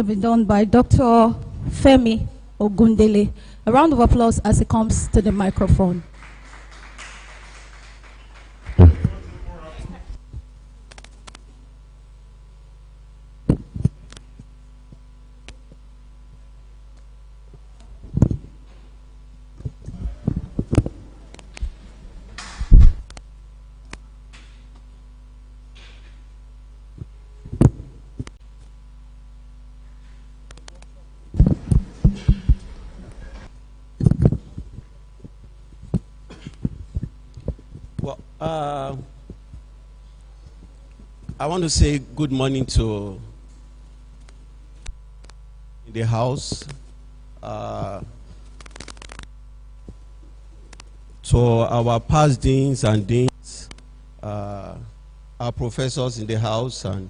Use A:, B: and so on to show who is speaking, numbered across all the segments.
A: Been done by Dr. Femi Ogundele. A round of applause as he comes to the microphone.
B: I want to say good morning to the House, to our past deans and deans, our professors in the House, and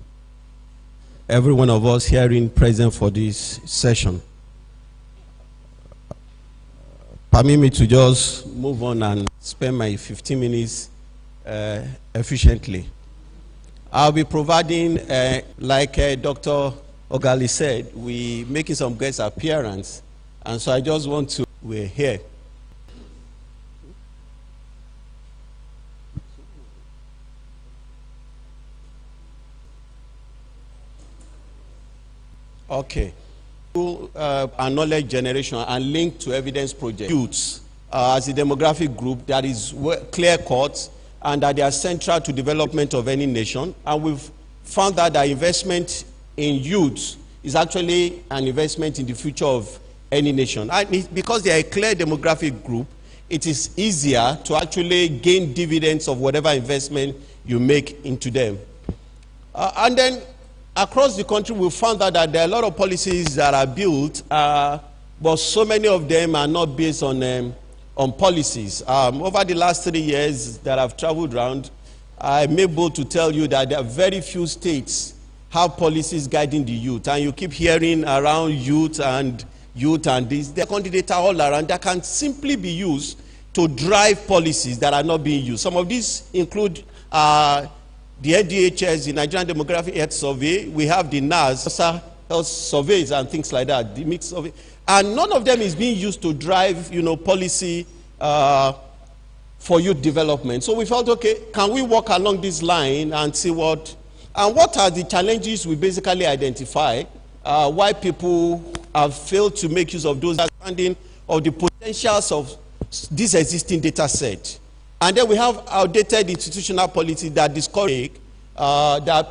B: every one of us hearing present for this session. Permit me to just move on and spend my 15 minutes efficiently. I'll be providing, like Dr. Ogali said, we're making some guest appearance, and so I just want to, we're here. Okay. And knowledge generation and link to evidence project. Youths as a demographic group that is clear-cut and that they are central to development of any nation. And we've found that the investment in youth is actually an investment in the future of any nation. And because they are a clear demographic group, it is easier to actually gain dividends of whatever investment you make into them. And then across the country, we found out that there are a lot of policies that are built, but so many of them are not based on policies. Over the last 3 years that I've traveled around, I'm able to tell you that there are very few states have policies guiding the youth. And you keep hearing around youth and this. There are country data all around that can simply be used to drive policies that are not being used. Some of these include the NDHS, the Nigerian Demographic Health Survey. We have the NAS, health surveys and things like that, the mix of it. And none of them is being used to drive, policy for youth development. So we felt, okay, can we walk along this line and see what are the challenges we basically identify, why people have failed to make use of those understanding of the potentials of this existing data set. And then we have outdated institutional policy that discourage that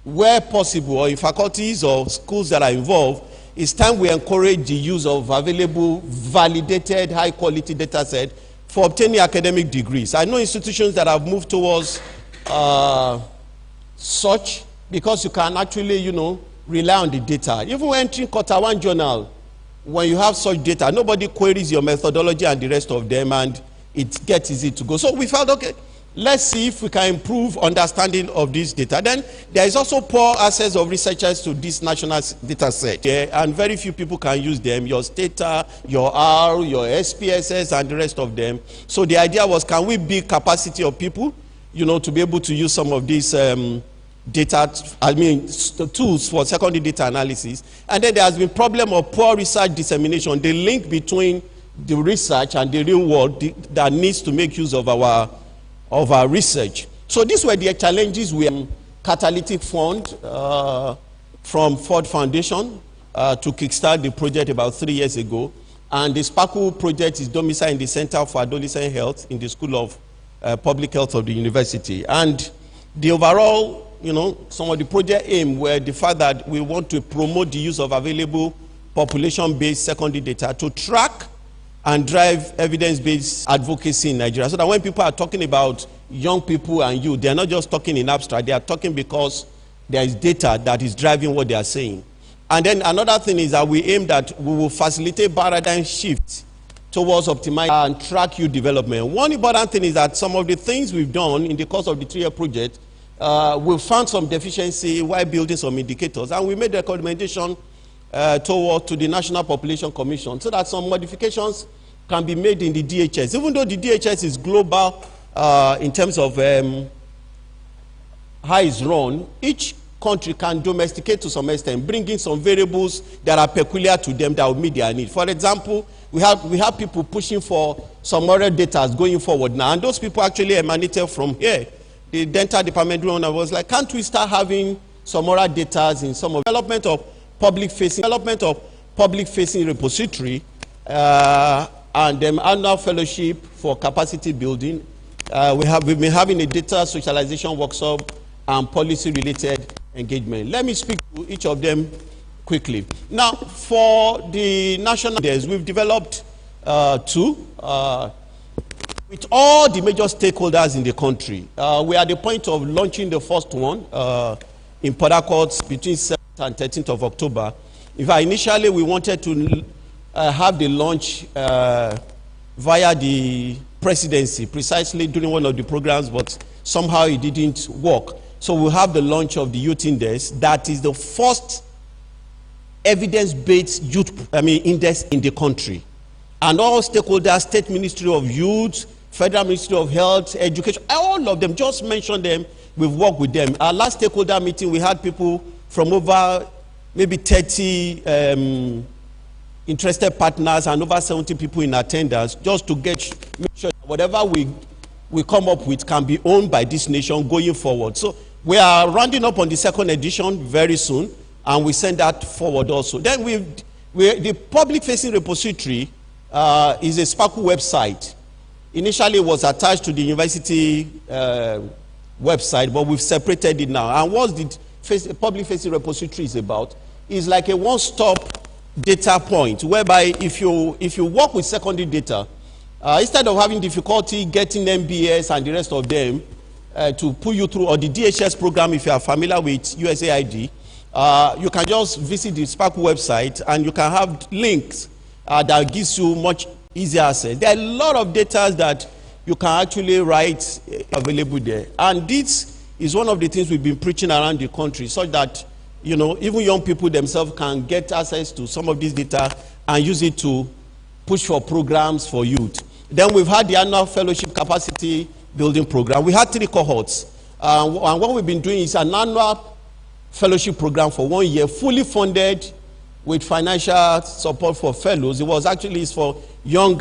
B: where possible, or in faculties or schools that are involved, it's time we encourage the use of available, validated, high-quality data set for obtaining academic degrees. I know institutions that have moved towards such, because you can actually, rely on the data. Even when entering Quarter One Journal, when you have such data, nobody queries your methodology and the rest of them, and it gets easy to go. So we felt, okay, let's see if we can improve understanding of this data. Then there is also poor access of researchers to this national data set, and very few people can use them, your Stata, your R, your SPSS, and the rest of them. So the idea was, can we build capacity of people, to be able to use some of these data, tools for secondary data analysis. And then there has been problem of poor research dissemination, the link between the research and the real world that needs to make use of our research. So these were the challenges we have. Catalytic Fund from Ford Foundation to kickstart the project about 3 years ago. And the Sparkle project is domiciled in the Center for Adolescent Health in the School of Public Health of the university. And the overall, some of the project aim were the fact that we want to promote the use of available population-based secondary data to track and drive evidence-based advocacy in Nigeria, so that when people are talking about young people and youth, they are not just talking in abstract, they are talking because there is data that is driving what they are saying. And then another thing is that we aim that we will facilitate paradigm shift towards optimize and track youth development. One important thing is that some of the things we've done in the course of the 3-year project, we found some deficiency while building some indicators, and we made a recommendation to the National Population Commission so that some modifications can be made in the DHS. Even though the DHS is global in terms of how it's run, each country can domesticate to some extent, bring in some variables that are peculiar to them that will meet their need. For example, we have people pushing for some moral data going forward now, and those people actually emanated from here. The dental department owner was like, can't we start having some moral data in some of development of public-facing repository and annual fellowship for capacity building. We've been having a data socialization workshop and policy-related engagement. Let me speak to each of them quickly. Now, for the national days, we've developed two with all the major stakeholders in the country. We are at the point of launching the first one in Port Harcourt between 7th and 13th of October. In fact, initially we wanted to have the launch via the presidency, precisely during one of the programs, but somehow it didn't work. So we'll have the launch of the Youth Index. That is the first evidence-based youth index in the country. And all stakeholders, State Ministry of Youth, Federal Ministry of Health, Education, all of them, just mention them, we've worked with them. Our last stakeholder meeting, we had people from over maybe 30 interested partners and over 70 people in attendance, just to make sure that whatever we come up with can be owned by this nation going forward. So we are rounding up on the second edition very soon, and we send that forward also. Then the public-facing repository is a Sparkle website. Initially, it was attached to the university website, but we've separated it now. And what the public-facing repository is about is like a one-stop data point, whereby if you work with secondary data, instead of having difficulty getting MBS and the rest of them to pull you through, or the DHS program, if you are familiar with USAID, you can just visit the Sparkle website and you can have links that gives you much easier access. There are a lot of data that you can actually write available there. And this is one of the things we've been preaching around the country, so that even young people themselves can get access to some of this data and use it to push for programs for youth. Then we've had the annual fellowship capacity building program. We had 3 cohorts. And what we've been doing is an annual fellowship program for 1 year, fully funded with financial support for fellows. It was actually for young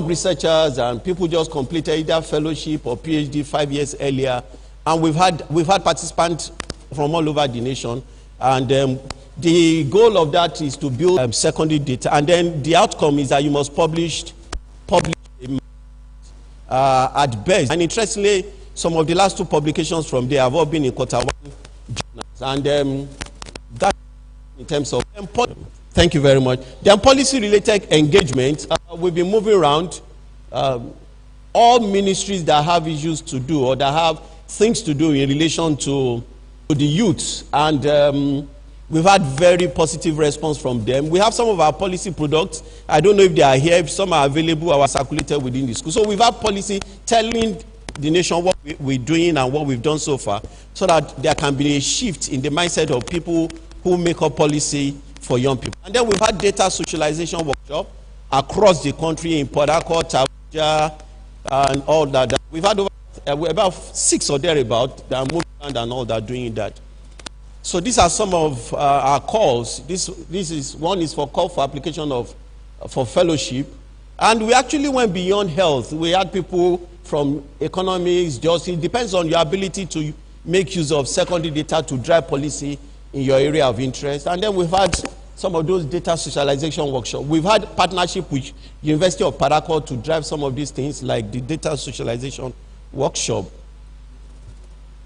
B: researchers and people just completed either fellowship or PhD 5 years earlier. And we've had participants from all over the nation. And the goal of that is to build secondary data. And then the outcome is that you must publish at best. And interestingly, some of the last 2 publications from there have all been in Q1 journals. And that in terms of thank you very much. Then policy-related engagement, we've been moving around all ministries that have issues to do or that have things to do in relation to the youth, and we've had very positive response from them. We have some of our policy products. I don't know if they are here. If some are available or are circulated within the school. So we've had policy telling the nation what we're doing and what we've done so far, so that there can be a shift in the mindset of people who make up policy for young people. And then we've had data socialization workshop across the country in Port Harcourt, Abuja, and all that. We've had about 6 or thereabout that are moving around and all that, doing that. So these are some of our calls. This is one is for call for application for fellowship, and we actually went beyond health. We had people from economics, justice. It depends on your ability to make use of secondary data to drive policy in your area of interest. And then we've had some of those data socialization workshops. We've had partnership with University of Port Harcourt to drive some of these things, like the data socialization workshop.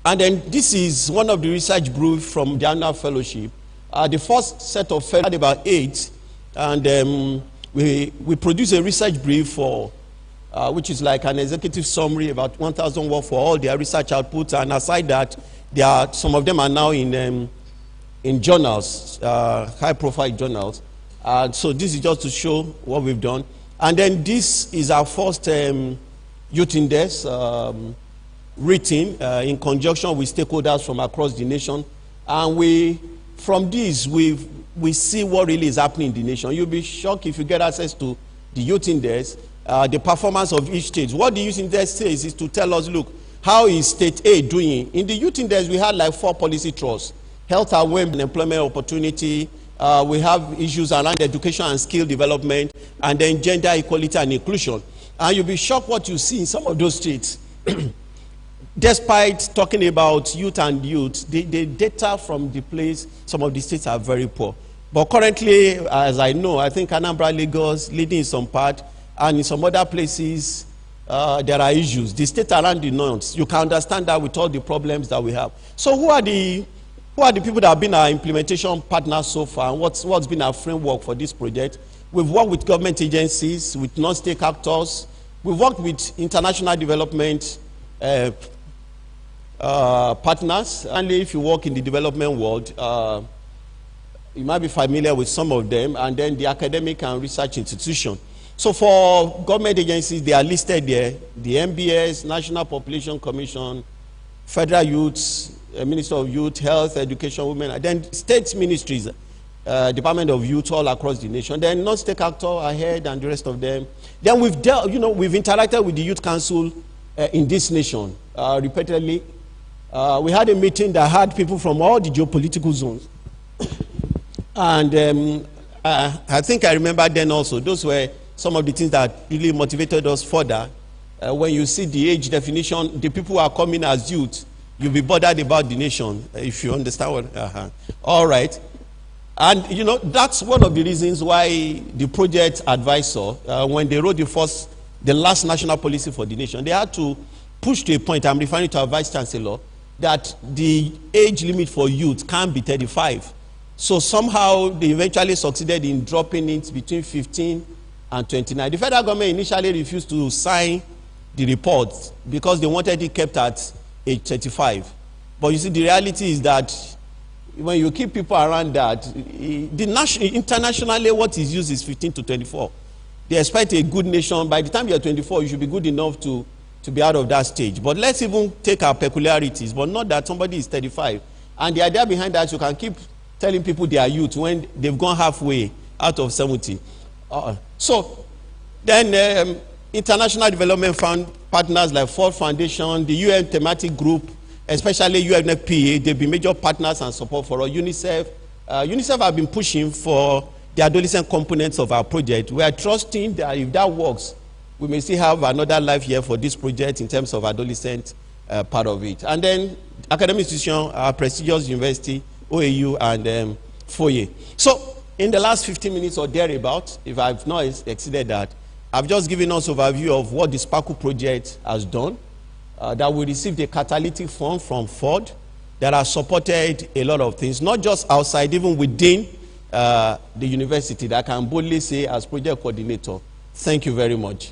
B: And then this is one of the research briefs from the annual fellowship. The first set of fellows had about 8, and we produced a research brief for which is like an executive summary, about 1,000 words for all their research outputs. And aside that, some of them are now in journals, high-profile journals. So this is just to show what we've done. And then this is our first youth index, written in conjunction with stakeholders from across the nation. And from this, we see what really is happening in the nation. You'll be shocked if you get access to the youth index, the performance of each state. What the youth index says is to tell us, look, How is state aid doing? In the youth index, we had like 4 policy thrusts: health awareness and employment opportunity. We have issues around education and skill development, and then gender equality and inclusion. And you'll be shocked what you see in some of those states. Despite talking about youth and youth, the data from the place, some of the states are very poor. But currently, as I know, I think Anambra, Lagos, leading in some part, and in some other places, there are issues. The state around the north, you can understand that with all the problems that we have. So who are the people that have been our implementation partners so far, and what's been our framework for this project? We've worked with government agencies, with non-state actors. We've worked with international development partners. Only if you work in the development world, you might be familiar with some of them, and then the academic and research institution. So for government agencies, they are listed there: the MBS, National Population Commission, Federal Youth, Minister of Youth, Health, Education, Women, and then state ministries, Department of Youth all across the nation. Then non-state actor ahead and the rest of them. Then we've interacted with the Youth Council in this nation repeatedly. We had a meeting that had people from all the geopolitical zones. And I think I remember then also, those were some of the things that really motivated us further. When you see the age definition, the people who are coming as youth, you'll be bothered about the nation, if you understand what. All right. And that's one of the reasons why the project advisor, when they wrote the last national policy for the nation, they had to push to a point, I'm referring to our vice chancellor, that the age limit for youth can't be 35. So somehow they eventually succeeded in dropping it between 15 and 29. The federal government initially refused to sign the report because they wanted it kept at age 35. But you see, the reality is that when you keep people around that, internationally what is used is 15 to 24. They expect a good nation. By the time you're 24, you should be good enough to be out of that stage. But let's even take our peculiarities, but not that somebody is 35. And the idea behind that, you can keep telling people they are youth when they've gone halfway out of 70. So then international development fund partners like Ford Foundation, the UN thematic group, especially UNFPA, they've been major partners and support for us. UNICEF have been pushing for the adolescent components of our project. We are trusting that if that works, we may still have another life here for this project in terms of adolescent part of it. And then academic institution, our prestigious university, OAU, and FOIE. So in the last 15 minutes or thereabout, if I've not exceeded that, I've just given us an overview of what the Sparkle project has done, that we received a catalytic fund from Ford that has supported a lot of things, not just outside, even within the university, that I can boldly say as project coordinator. Thank you very much.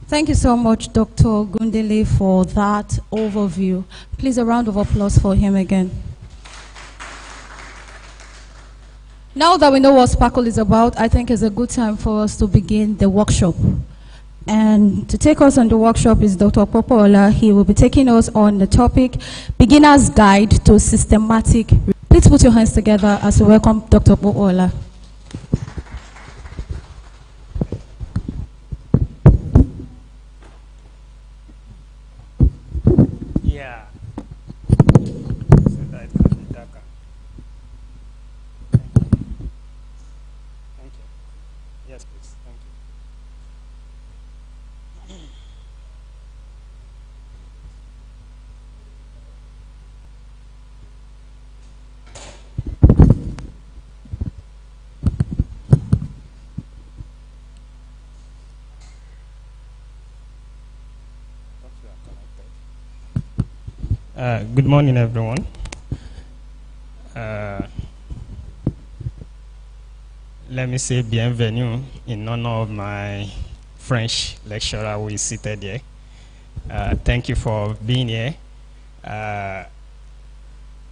A: Thank you so much, Dr. Gundele, for that overview. Please, a round of applause for him again. Now that we know what Sparkle is about, I think it's a good time for us to begin the workshop. And to take us on the workshop is Dr. Popoola. He will be taking us on the topic, Beginner's Guide to Systematic. Please put your hands together as we welcome Dr. Popoola.
C: Yeah. Thank you. Yes, please. Thank you. Good morning, everyone. Let me say bienvenue in honor of my French lecturer who is seated here. Thank you for being here.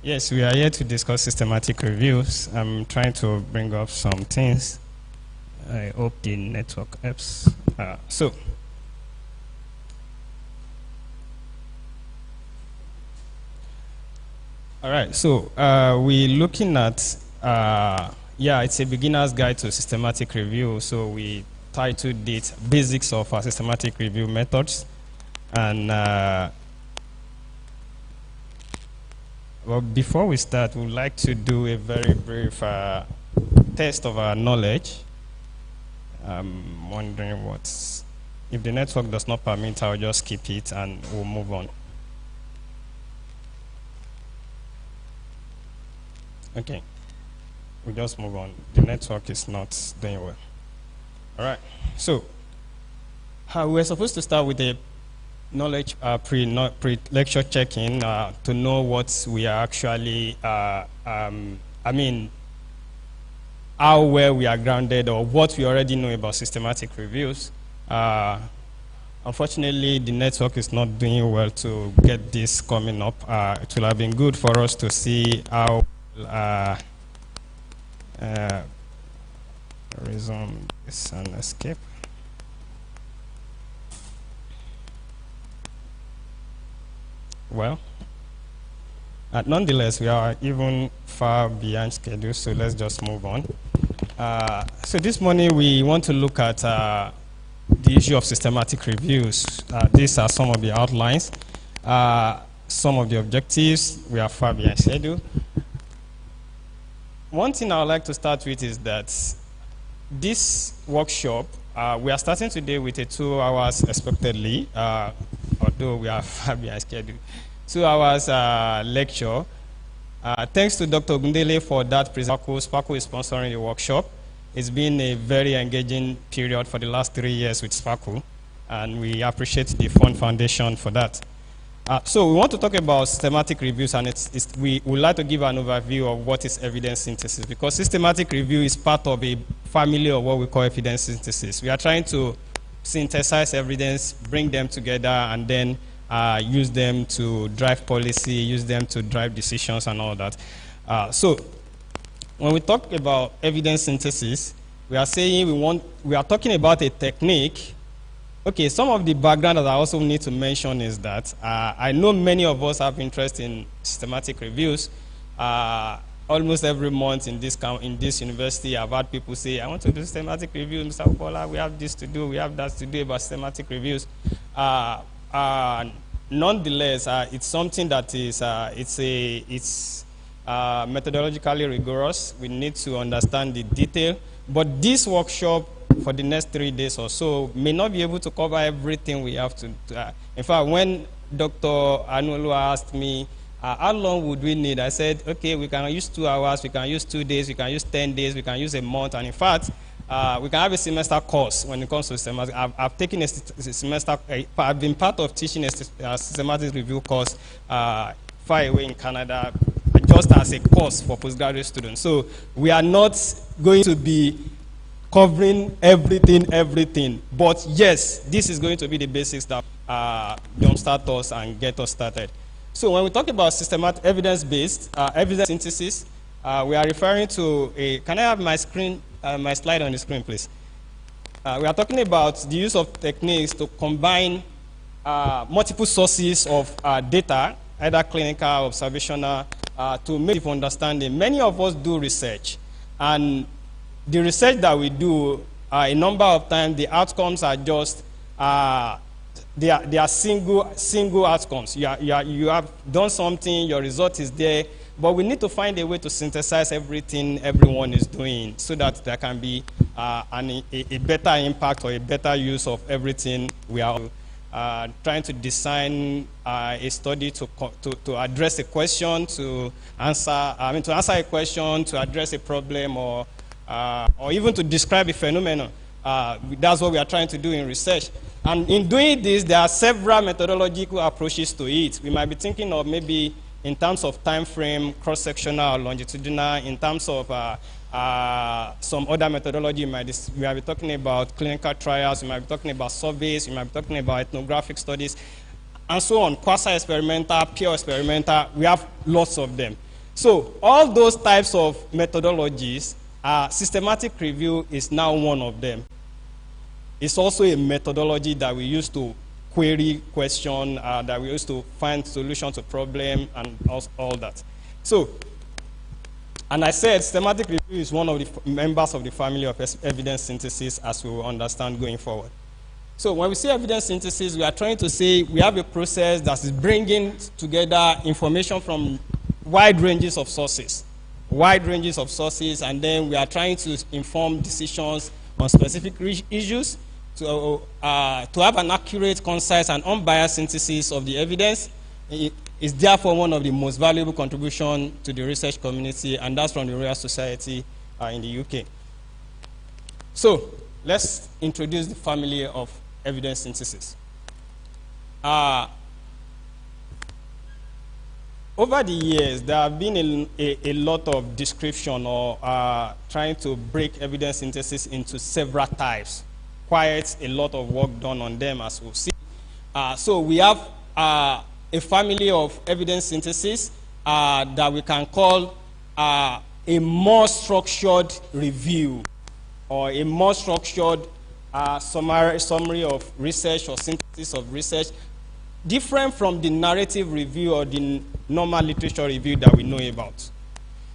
C: Yes, we are here to discuss systematic reviews. I'm trying to bring up some things. I hope the network helps. So, All right, so we're looking at, yeah, it's a beginner's guide to systematic review. So we titled it Basics of our Systematic Review Methods. And well, before we start, we'd like to do a very brief test of our knowledge. I'm wondering what's, if the network does not permit, I'll just skip it and we'll move on. Okay, we'll just move on. The network is not doing well. All right, so we're supposed to start with a knowledge pre-lecture check-in to know what we are actually, I mean, how well we are grounded or what we already know about systematic reviews. Unfortunately, the network is not doing well to get this coming up. It will have been good for us to see how resume this and escape. Well, nonetheless, we are even far behind schedule, so let's just move on. So this morning we want to look at the issue of systematic reviews. These are some of the outlines, some of the objectives. We are far behind schedule. One thing I would like to start with is that this workshop, we are starting today with a 2 hours expectedly, although we are far behind schedule. 2 hours lecture. Thanks to Dr. Gundele for that presentation. Sparkle is sponsoring the workshop. It's been a very engaging period for the last 3 years with Sparkle, and we appreciate the Fund Foundation for that. So we want to talk about systematic reviews, and we would like to give an overview of what is evidence synthesis, because systematic review is part of a family of what we call evidence synthesis. We are trying to synthesize evidence, bring them together, and then use them to drive policy, use them to drive decisions and all that. So when we talk about evidence synthesis, we are saying we are talking about a technique. Okay, some of the background that I also need to mention is that I know many of us have interest in systematic reviews. Almost every month in this university, I've had people say, I want to do systematic review, Mr. Upola, we have this to do, we have that to do about systematic reviews. Nonetheless, it's something that is it's methodologically rigorous. We need to understand the detail. But this workshop for the next 3 days or so may not be able to cover everything we have to. In fact, when Dr. Anulu asked me, how long would we need? I said, okay, we can use 2 hours, we can use 2 days, we can use 10 days, we can use a month. And in fact, we can have a semester course when it comes to systematic. I've taken a semester, I've been part of teaching a systematic review course far away in Canada, just as a course for postgraduate students. So we are not going to be covering everything. But yes, this is going to be the basics that jumpstart us and get us started. So when we talk about systematic evidence-based evidence synthesis, we are referring to a, can I have my screen, my slide on the screen, please? We are talking about the use of techniques to combine multiple sources of data, either clinical, observational, to make understanding. Many of us do research, and the research that we do, a number of times, the outcomes are just, they are single outcomes. You have done something, your result is there, but we need to find a way to synthesize everything everyone is doing so that there can be a better impact or a better use of everything we are trying to design a study to address a question, to answer a question, to address a problem, or even to describe a phenomenon. That's what we are trying to do in research. And in doing this, there are several methodological approaches to it. We might be thinking of maybe in terms of time frame, cross-sectional, longitudinal, in terms of some other methodology. We might be talking about clinical trials, we might be talking about surveys, we might be talking about ethnographic studies, and so on, quasi-experimental, pure experimental. We have lots of them. So all those types of methodologies, systematic review is now one of them. It's also a methodology that we use to query question, that we use to find solution to problem and all that. So, and I said systematic review is one of the members of the family of evidence synthesis, as we will understand going forward. So when we say evidence synthesis, we are trying to say we have a process that is bringing together information from wide ranges of sources, and then we are trying to inform decisions on specific issues to have an accurate, concise, and unbiased synthesis of the evidence. It is therefore one of the most valuable contributions to the research community, and that's from the Royal Society in the UK. So let's introduce the family of evidence synthesis. Over the years, there have been a lot of description or trying to break evidence synthesis into several types. Quite a lot of work done on them, as we'll see. So we have a family of evidence synthesis that we can call a more structured review, or a more structured summary of research or synthesis of research, different from the narrative review or the normal literature review that we know about.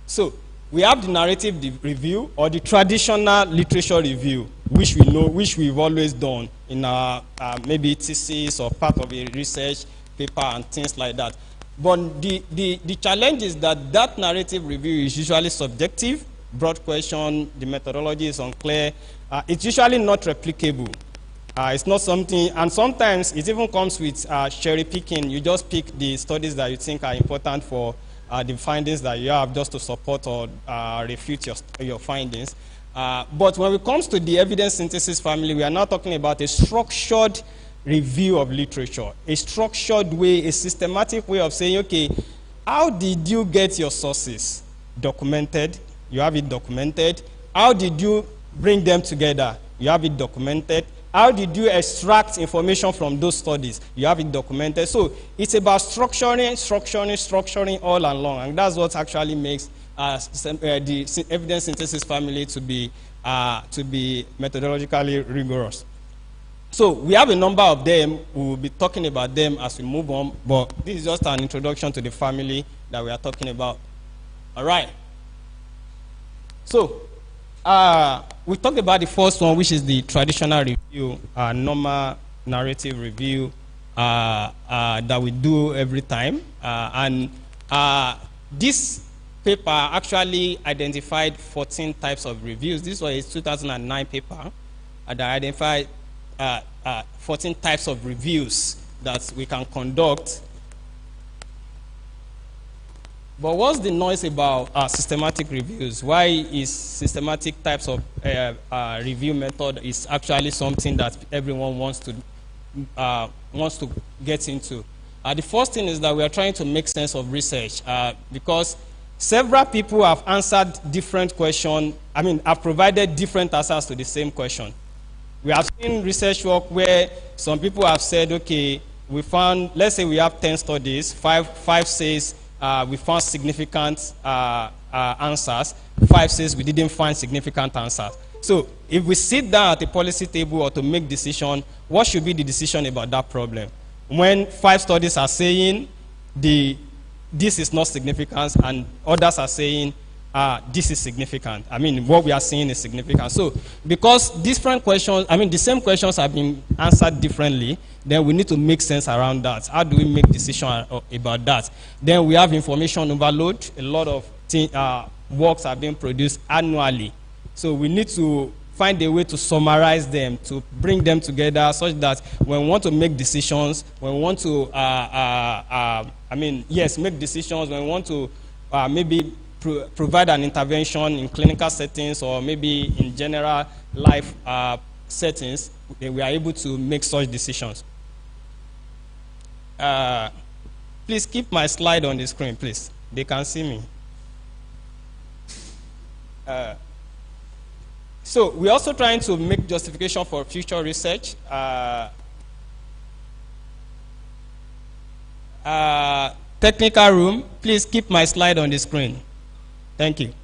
C: So we have the narrative review or the traditional literature review, which we know, which we've always done in our maybe thesis or part of a research paper and things like that. But the challenge is that that narrative review is usually subjective, broad question, the methodology is unclear. It's usually not replicable. It's not something, and sometimes it even comes with cherry picking. You just pick the studies that you think are important for the findings that you have, just to support or refute your findings. But when it comes to the evidence synthesis family, we are now talking about a structured review of literature, a structured way, a systematic way of saying, okay, how did you get your sources documented? You have it documented. How did you bring them together? You have it documented. How did you extract information from those studies? You have it documented. So it's about structuring all along, and that's what actually makes the evidence synthesis family to be methodologically rigorous. So we have a number of them. We will be talking about them as we move on, but this is just an introduction to the family that we are talking about. All right. So we talked about the first one, which is the traditional review, normal narrative review that we do every time. This paper actually identified 14 types of reviews. This was a 2009 paper that identified 14 types of reviews that we can conduct. But what's the noise about systematic reviews? Why is systematic types of review method is actually something that everyone wants to get into? The first thing is that we are trying to make sense of research because several people have answered different questions. I mean, have provided different answers to the same question. We have seen research work where some people have said, okay, we found, let's say we have 10 studies, five says we found significant answers, 5 says we didn't find significant answers. So if we sit down at a policy table or to make decision, what should be the decision about that problem? When 5 studies are saying this is not significant and others are saying this is significant. I mean, what we are seeing is significant. So because different questions, I mean, the same questions have been answered differently, then we need to make sense around that. How do we make decisions about that? Then we have information overload. A lot of works are being produced annually. So we need to find a way to summarize them, to bring them together such that when we want to make decisions, when we want to, make decisions, when we want to maybe provide an intervention in clinical settings or maybe in general life settings, then we are able to make such decisions. Please keep my slide on the screen, please. They can see me. So we're also trying to make justification for future research. Technical room, please keep my slide on the screen. Thank you.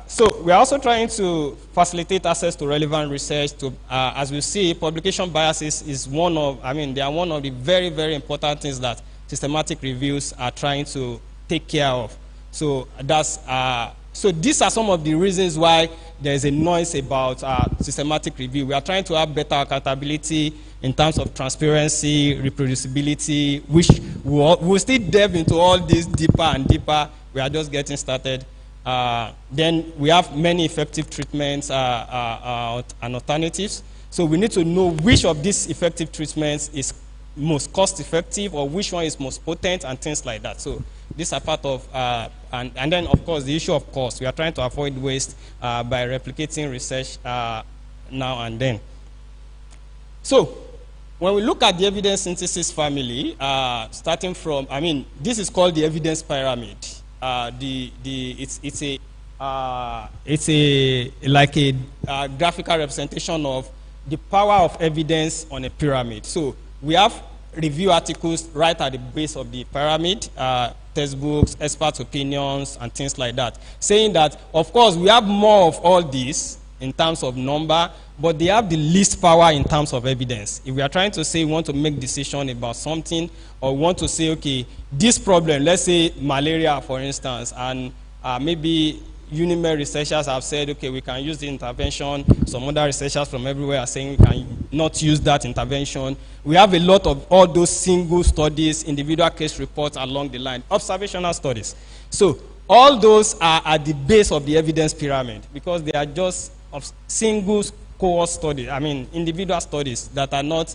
C: So we're also trying to facilitate access to relevant research. As we see, publication biases is they are one of the very, very important things that systematic reviews are trying to take care of. So that's so these are some of the reasons why there is a noise about systematic review. We are trying to have better accountability in terms of transparency, reproducibility, which we'll still delve into all this deeper and deeper. We are just getting started. Then we have many effective treatments and alternatives. So we need to know which of these effective treatments is most cost effective or which one is most potent and things like that. So these are part of, and then of course the issue of cost. We are trying to avoid waste by replicating research now and then. So when we look at the evidence synthesis family, starting from, this is called the evidence pyramid. It's like a graphical representation of the power of evidence on a pyramid. So we have review articles right at the base of the pyramid, textbooks, expert opinions, and things like that, saying that, of course, we have more of all this in terms of number, but they have the least power in terms of evidence. If we are trying to say we want to make decision about something, or want to say, okay, this problem, let's say malaria, for instance, and maybe UNIMED researchers have said, okay, we can use the intervention. Some other researchers from everywhere are saying we can not use that intervention. We have a lot of all those single studies, individual case reports along the line, observational studies. So all those are at the base of the evidence pyramid because they are just of single cohort studies, individual studies that are not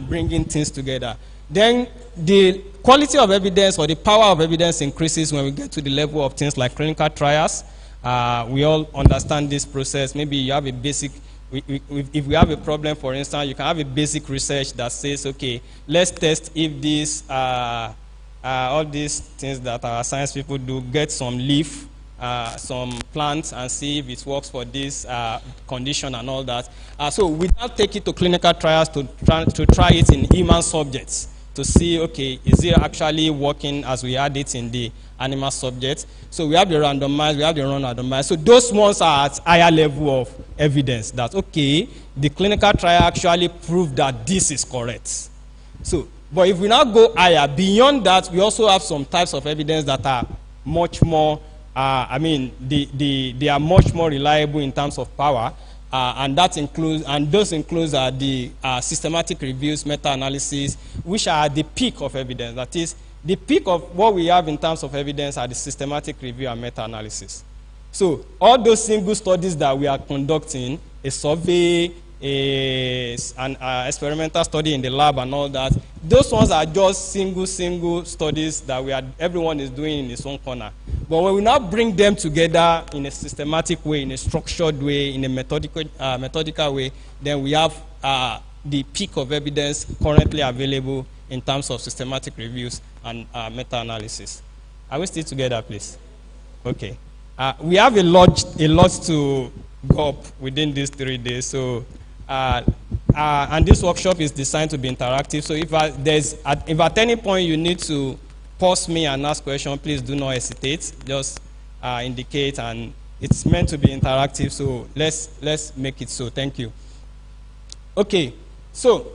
C: bringing things together. Then the quality of evidence or the power of evidence increases when we get to the level of things like clinical trials. We all understand this process. Maybe you have a basic, if we have a problem, for instance, you can have a basic research that says, okay, let's test if this, all these things that our science people do, get some leaf, some plants and see if it works for this condition and all that. So we now take it to clinical trials to try it in human subjects to see, okay, is it actually working as we had it in the animal subjects? So we have the randomized, we have the non-randomized. So those ones are at higher level of evidence that, okay, the clinical trial actually proved that this is correct. So, but if we now go higher, beyond that, we also have some types of evidence that are much more, they are much more reliable in terms of power. And that includes, and those includes the systematic reviews, meta-analysis, which are the peak of evidence. That is, the peak of what we have in terms of evidence are the systematic review and meta-analysis. So all those single studies that we are conducting, a survey, an experimental study in the lab and all that, those ones are just single studies that everyone is doing in its own corner. But when we now bring them together in a systematic way, in a structured way, in a methodical way, then we have the peak of evidence currently available in terms of systematic reviews and meta-analysis. Are we still together, please? Okay. We have a lot to go up within these 3 days. So, and this workshop is designed to be interactive. So if at any point you need to pause me and ask questions, please do not hesitate. Just indicate, and it's meant to be interactive. So let's make it so. Thank you. Okay. So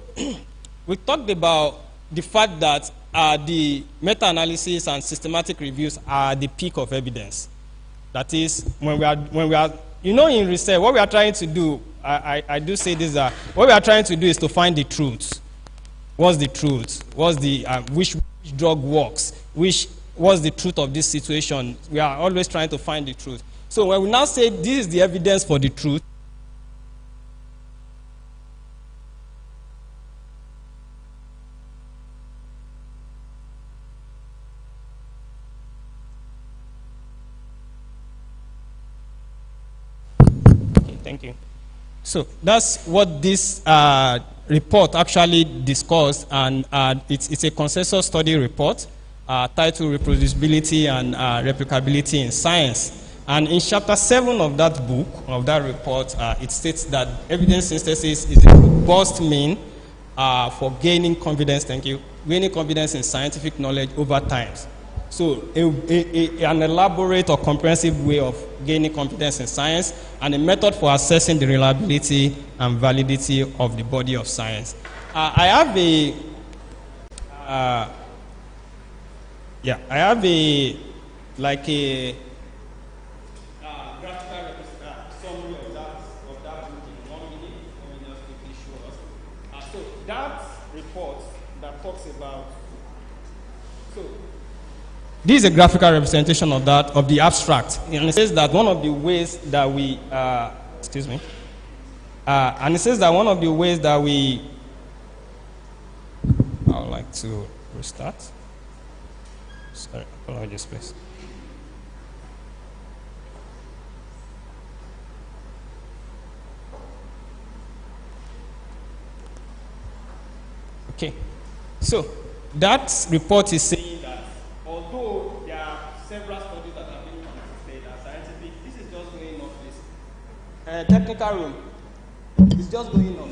C: we talked about the fact that the meta-analysis and systematic reviews are the peak of evidence. That is, when we are, in research, what we are trying to do, I do say this, what we are trying to do is to find the truth. What's the truth? What's the, which drug works? What's the truth of this situation? We are always trying to find the truth. So when we now say this is the evidence for the truth, thank you. So that's what this report actually discussed, and it's a consensus study report titled Reproducibility and Replicability in Science. And in chapter 7 of that book, of that report, it states that evidence synthesis is a robust mean for gaining confidence, gaining confidence in scientific knowledge over time. So an elaborate or comprehensive way of gaining confidence in science, and a method for assessing the reliability and validity of the body of science. I have Yeah, I have a graphical summary of that book in 1 minute. Let me just quickly show us. So that report that talks about. So this is a graphical representation of that, of the abstract, and it says that one of the ways that we and it says that one of the ways that we, I would like to restart. Sorry, apologies, please. Okay, so that report is saying that although there are several studies that have been conducted as scientific, this is just going off this technical room. It's just going on.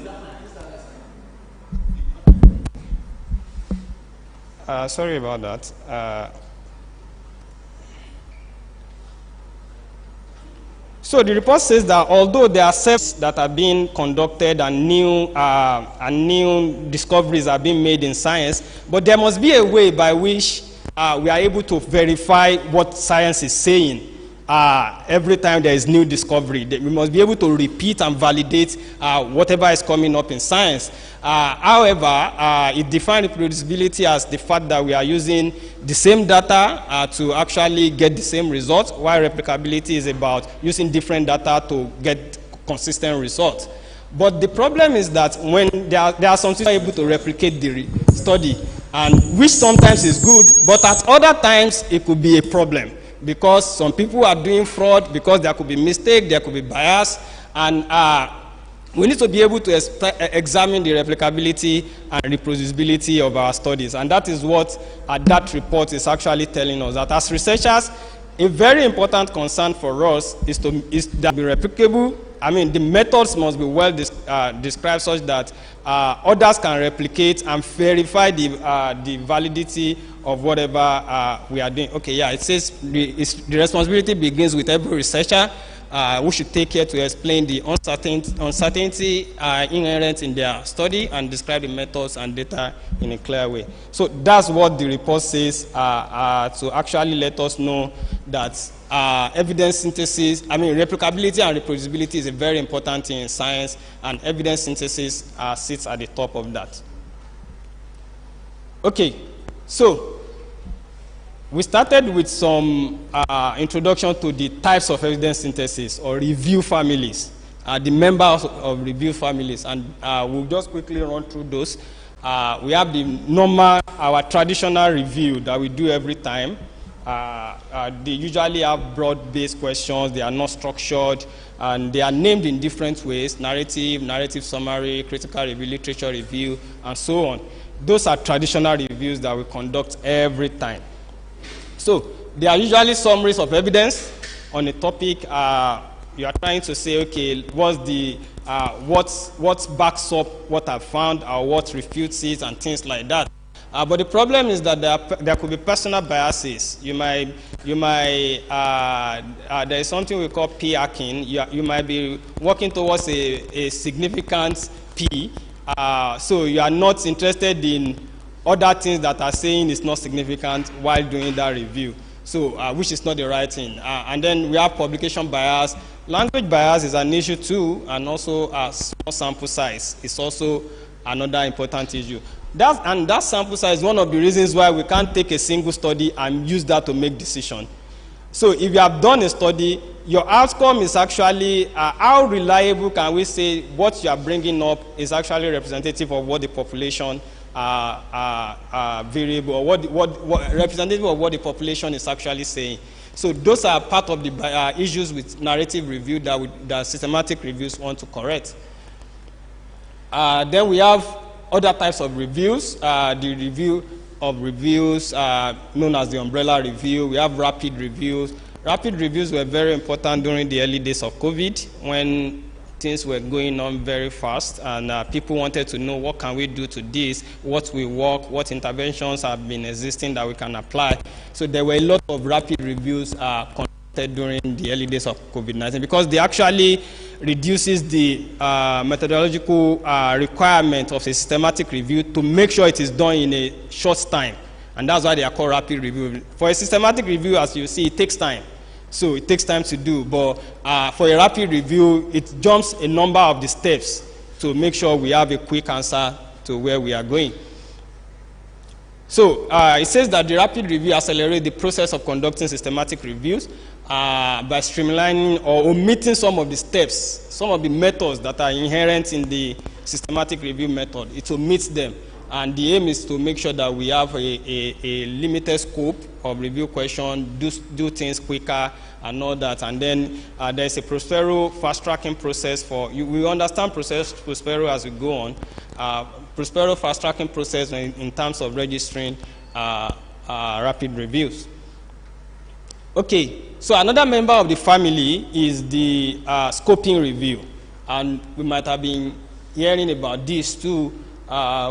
C: Sorry about that. So the report says that although there are studies that are being conducted and new discoveries are being made in science, but there must be a way by which we are able to verify what science is saying. Every time there is new discovery, we must be able to repeat and validate whatever is coming up in science. However, it defines reproducibility as the fact that we are using the same data to actually get the same results, while replicability is about using different data to get consistent results. But the problem is that when there are some people able to replicate the study, and which sometimes is good, but at other times it could be a problem, because some people are doing fraud, because there could be mistake, there could be bias, and we need to be able to examine the replicability and reproducibility of our studies. And that is what that report is actually telling us, that as researchers, a very important concern for us is that be replicable. I mean, the methods must be well described such that others can replicate and verify the validity of whatever we are doing. Okay, yeah, it says the responsibility begins with every researcher. We should take care to explain the uncertainty inherent in their study and describe the methods and data in a clear way. So that's what the report says, to actually let us know that evidence synthesis, I mean, replicability and reproducibility is a very important thing in science, and evidence synthesis sits at the top of that. Okay, so we started with some introduction to the types of evidence synthesis or review families, the members of review families, and we'll just quickly run through those. We have the normal, our traditional review that we do every time. They usually have broad-based questions, they are not structured, and they are named in different ways: narrative, narrative summary, critical review, literature review, and so on. Those are traditional reviews that we conduct every time. So they are usually summaries of evidence on a topic. You are trying to say, okay, what backs up what I've found, or what refutes it, and things like that. But the problem is that there could be personal biases. There is something we call P hacking. You might be working towards a significant P, so you are not interested in other things that are saying it's not significant while doing that review, so which is not the right thing. And then we have publication bias. Language bias is an issue too, and also small sample size is also another important issue. That sample size is one of the reasons why we can't take a single study and use that to make decision. So if you have done a study, your outcome is actually how reliable can we say what you are bringing up is actually representative of what the population variable, or what representative of what the population is actually saying. So those are part of the issues with narrative review that systematic reviews want to correct. Then we have other types of reviews. The review of reviews known as the umbrella review. We have rapid reviews. Rapid reviews were very important during the early days of COVID, when things were going on very fast, and people wanted to know what can we do to this, what will work, what interventions have been existing that we can apply. So there were a lot of rapid reviews conducted during the early days of COVID-19, because they actually reduces the methodological requirement of a systematic review to make sure it is done in a short time. And that's why they are called rapid review. For a systematic review, as you see, it takes time. So it takes time to do. But for a rapid review, it jumps a number of the steps to make sure we have a quick answer to where we are going. So it says that the rapid review accelerates the process of conducting systematic reviews by streamlining or omitting some of the steps, some of the methods that are inherent in the systematic review method. It omits them. And the aim is to make sure that we have a limited scope of review question, do things quicker and all that. And then there's a Prospero fast-tracking process for, we understand Prospero as we go on. Prospero fast-tracking process in terms of registering rapid reviews. Okay, so another member of the family is the scoping review. And we might have been hearing about this too,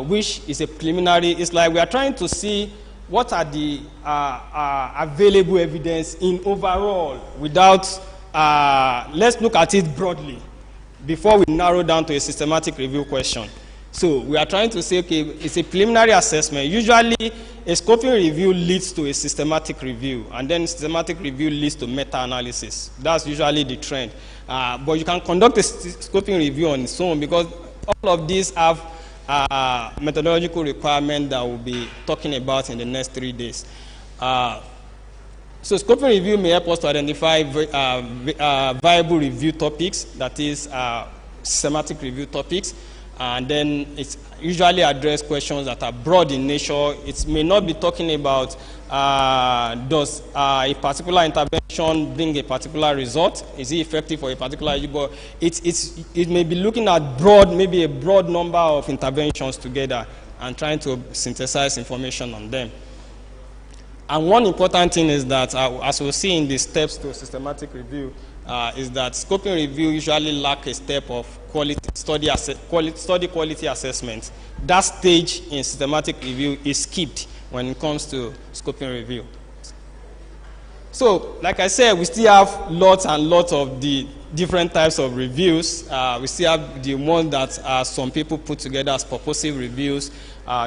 C: which is a preliminary. It's like we are trying to see what are the available evidence in overall without, let's look at it broadly before we narrow down to a systematic review question. So we are trying to say, okay, it's a preliminary assessment. Usually a scoping review leads to a systematic review, and then systematic review leads to meta-analysis. That's usually the trend. But you can conduct a scoping review on its own because all of these have methodological requirement that we'll be talking about in the next 3 days. So scoping review may help us to identify viable review topics, that is systematic review topics, and then it's usually address questions that are broad in nature. It may not be talking about does a particular intervention bring a particular result? Is it effective for a particular issue? But it may be looking at maybe a broad number of interventions together and trying to synthesize information on them. And one important thing is that, as we'll see in the steps to systematic review, is that scoping review usually lack a step of study quality assessment. That stage in systematic review is skipped when it comes to scoping review. So, like I said, we still have lots and lots of the different types of reviews. We still have the ones that some people put together as purposive reviews.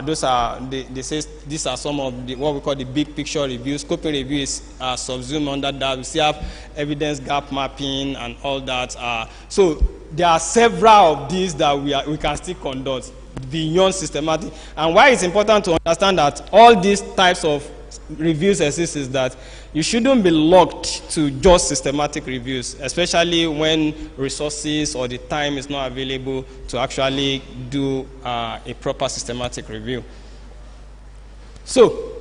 C: Those are, they say these are some of the, what we call the big picture reviews. Scoping review is subsumed under that. We still have evidence gap mapping and all that. So there are several of these that we can still conduct beyond systematic. And why it's important to understand that all these types of reviews exist is that you shouldn't be locked to just systematic reviews, especially when resources or the time is not available to actually do a proper systematic review. So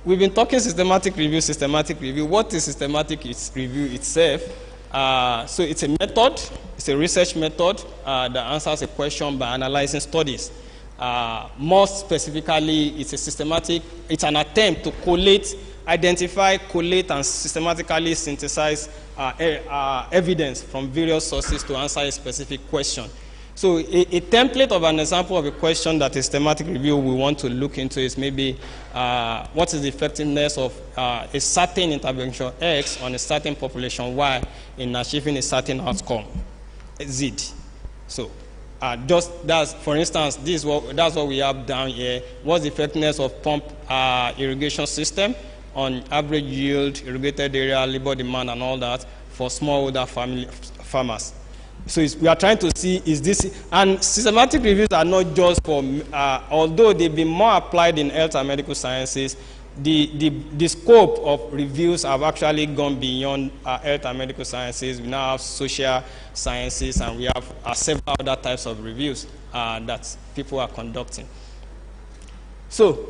C: we've been talking systematic review. What is systematic review itself? So it's a method, it's a research method that answers a question by analyzing studies. More specifically, it's an attempt to identify, collate, and systematically synthesize evidence from various sources to answer a specific question. So a template of an example of a question that a systematic review we want to look into is maybe what is the effectiveness of a certain intervention X on a certain population Y in achieving a certain outcome Z. So for instance, that's what we have down here. What's the effectiveness of pump irrigation system on average yield, irrigated area, labor demand, and all that for smallholder farmers? So we are trying to see, is this, and systematic reviews are not just for, although they've been more applied in health and medical sciences, the scope of reviews have actually gone beyond health and medical sciences. We now have social sciences, and we have several other types of reviews that people are conducting. So,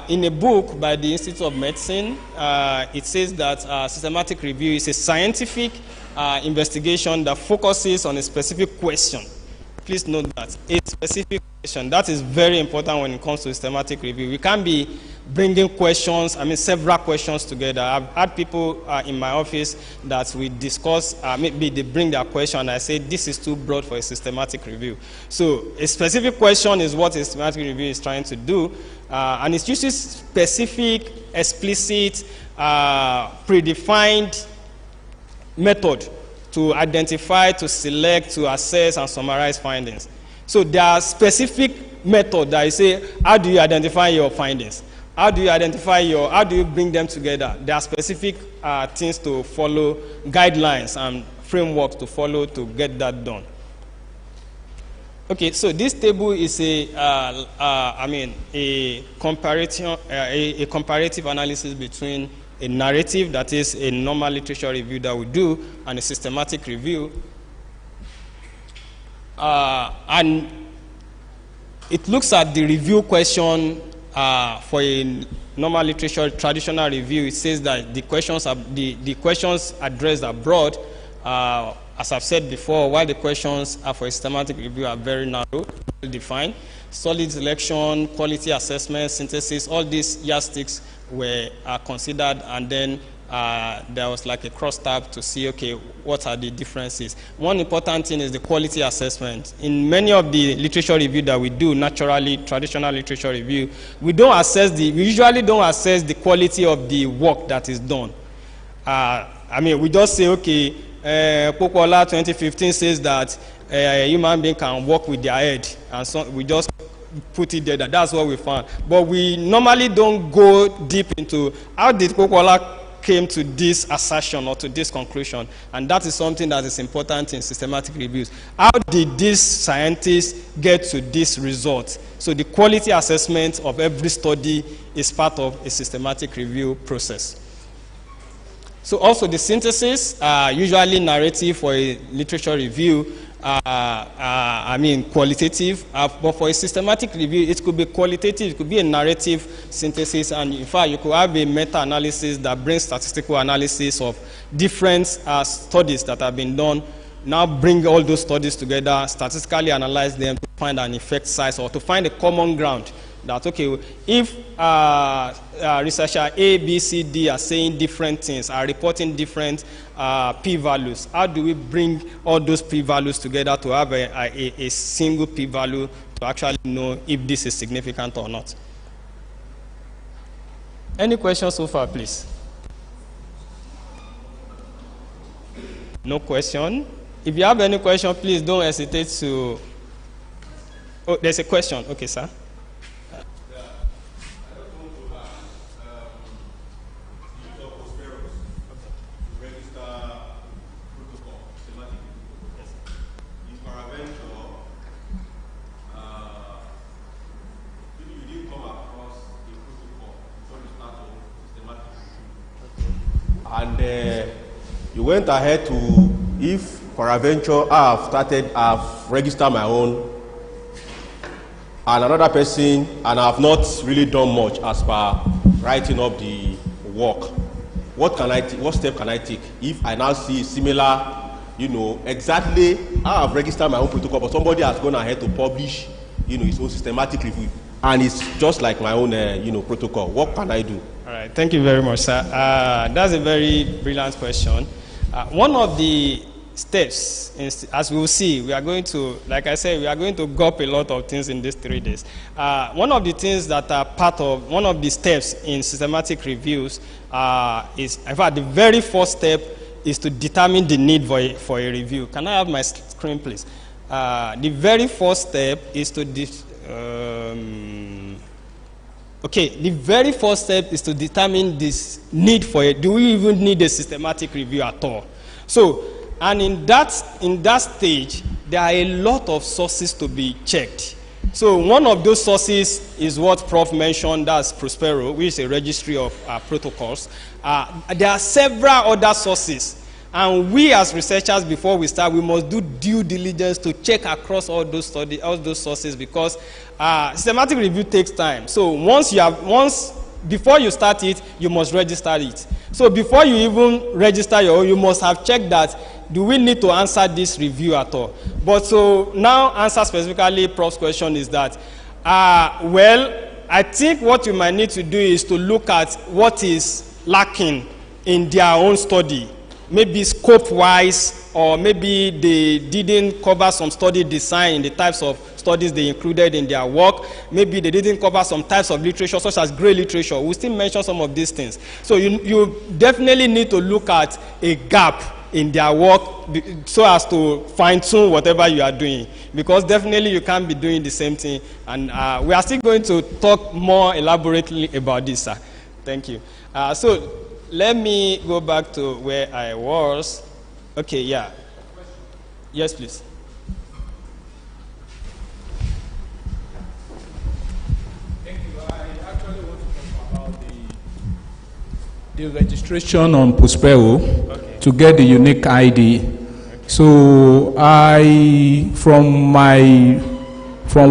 C: in a book by the Institute of Medicine, it says that systematic review is a scientific investigation that focuses on a specific question. Please note that, a specific question. That is very important when it comes to systematic review. We can't be bringing questions, several questions together. I've had people in my office that we discuss, maybe they bring their question and I say, this is too broad for a systematic review. So a specific question is what a systematic review is trying to do, and it uses specific, explicit, predefined method to identify, to select, to assess, and summarize findings. So there are specific methods that you say, how do you identify your findings? How do you identify how do you bring them together? There are specific things to follow, guidelines and frameworks to follow to get that done. Okay, so this table is a comparative analysis between a narrative, that is a normal literature review that we do, and a systematic review. And it looks at the review question for a normal literature traditional review. It says that the questions addressed are broad, as I've said before, while the questions for a systematic review are very narrow, well defined. Solid selection, quality assessment, synthesis, all these yardsticks were considered, and then there was like a crosstab to see, okay, what are the differences. One important thing is the quality assessment. In many of the literature review that we do, naturally, traditional literature review, we usually don't assess the quality of the work that is done. We just say, okay, Popola 2015 says that a human being can work with their head, and so we just put it there. That's what we found. But we normally don't go deep into how did Popola came to this assertion or to this conclusion, and that is something that is important in systematic reviews. How did these scientists get to this result? So the quality assessment of every study is part of a systematic review process. So also the synthesis, usually narrative for a literature review, qualitative, but for a systematic review, it could be qualitative, it could be a narrative synthesis, and in fact, you could have a meta-analysis that brings statistical analysis of different studies that have been done. Now bring all those studies together, statistically analyze them to find an effect size or to find a common ground. That, okay, if researcher A, B, C, D are saying different things, are reporting different p-values, how do we bring all those p-values together to have a single p-value to actually know if this is significant or not? Any questions so far, please? No question? If you have any question, please don't hesitate to... Oh, there's a question. Okay, sir.
D: And you went ahead to, if peradventure I've registered my own, and another person, and I've not really done much as per writing up the work. What step can I take if I now see similar, exactly how I've registered my own protocol, but somebody has gone ahead to publish, his own systematic review, and it's just like my own, protocol. What can I do?
C: All right, thank you very much, sir. That's a very brilliant question. One of the steps, as we will see, we are going to, like I said, we are going to go up a lot of things in these 3 days. One of the things that are part of, one of the steps in systematic reviews is, in fact, the very first step is to determine the need for a review. Can I have my screen, please? The very first step is to the very first step is to determine this need for it. Do we even need a systematic review at all? So, and in that stage, there are a lot of sources to be checked. So one of those sources is what Prof mentioned, that's Prospero, which is a registry of protocols. There are several other sources. And we as researchers, before we start, we must do due diligence to check across all those studies, all those sources, because systematic review takes time. So before you start it, you must register it. So before you even register you must have checked that, do we need to answer this review at all? But so now answer specifically Prof's question is that, well, I think what you might need to do is to look at what is lacking in their own study. Maybe scope-wise, or maybe they didn't cover some study design in the types of studies they included in their work. Maybe they didn't cover some types of literature, such as gray literature. We'll still mention some of these things. So you definitely need to look at a gap in their work so as to fine-tune whatever you are doing, because definitely you can't be doing the same thing. And we are still going to talk more elaborately about this, sir. Thank you. So let me go back to where I was. Okay, yeah. Yes, please.
E: The registration on Prospero to get the unique ID. So from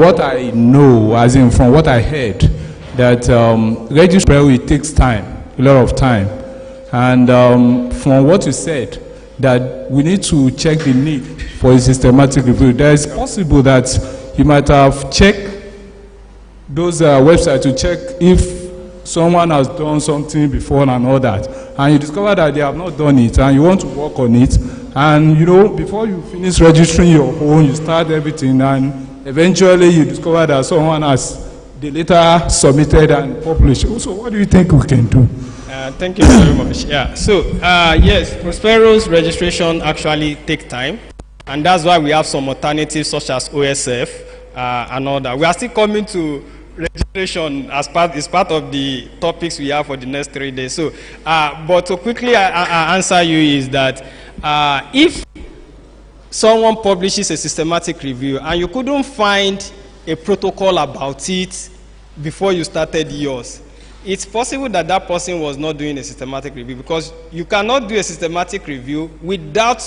E: what I know, as in from what I heard, that registration it takes time, a lot of time, and from what you said, that we need to check the need for a systematic review. There is possible that you might have checked those websites to check if someone has done something before and all that, and you discover that they have not done it, and you want to work on it, and you know, before you finish registering your own, you start everything, and eventually you discover that someone has the later submitted and published. So what do you think we can do?
C: Thank you very much. Yeah, so yes, Prospero's registration actually takes time, and that's why we have some alternatives such as OSF and all that. We are still coming to registration as part of the topics we have for the next 3 days. So, but to quickly answer you is that if someone publishes a systematic review and you couldn't find a protocol about it before you started yours, it's possible that that person was not doing a systematic review, because you cannot do a systematic review without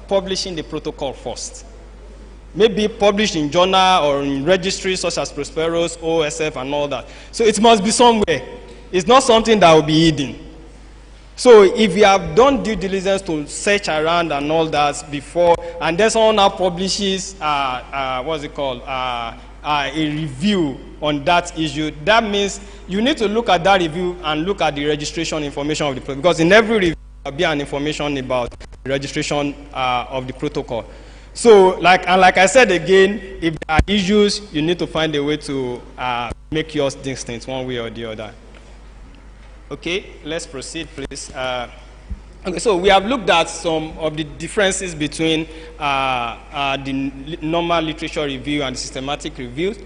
C: publishing the protocol first. Maybe published in journal or in registries such as Prospero's, OSF, and all that. So it must be somewhere. It's not something that will be hidden. So if you have done due diligence to search around and all that before, and then someone now publishes, what's it called, a review on that issue, that means you need to look at that review and look at the registration information of the protocol, because in every review there will be an information about the registration of the protocol. So, like I said again, if there are issues, you need to find a way to make yours distinct one way or the other. Okay, let's proceed, please. Okay, so we have looked at some of the differences between the normal literature review and the systematic reviews.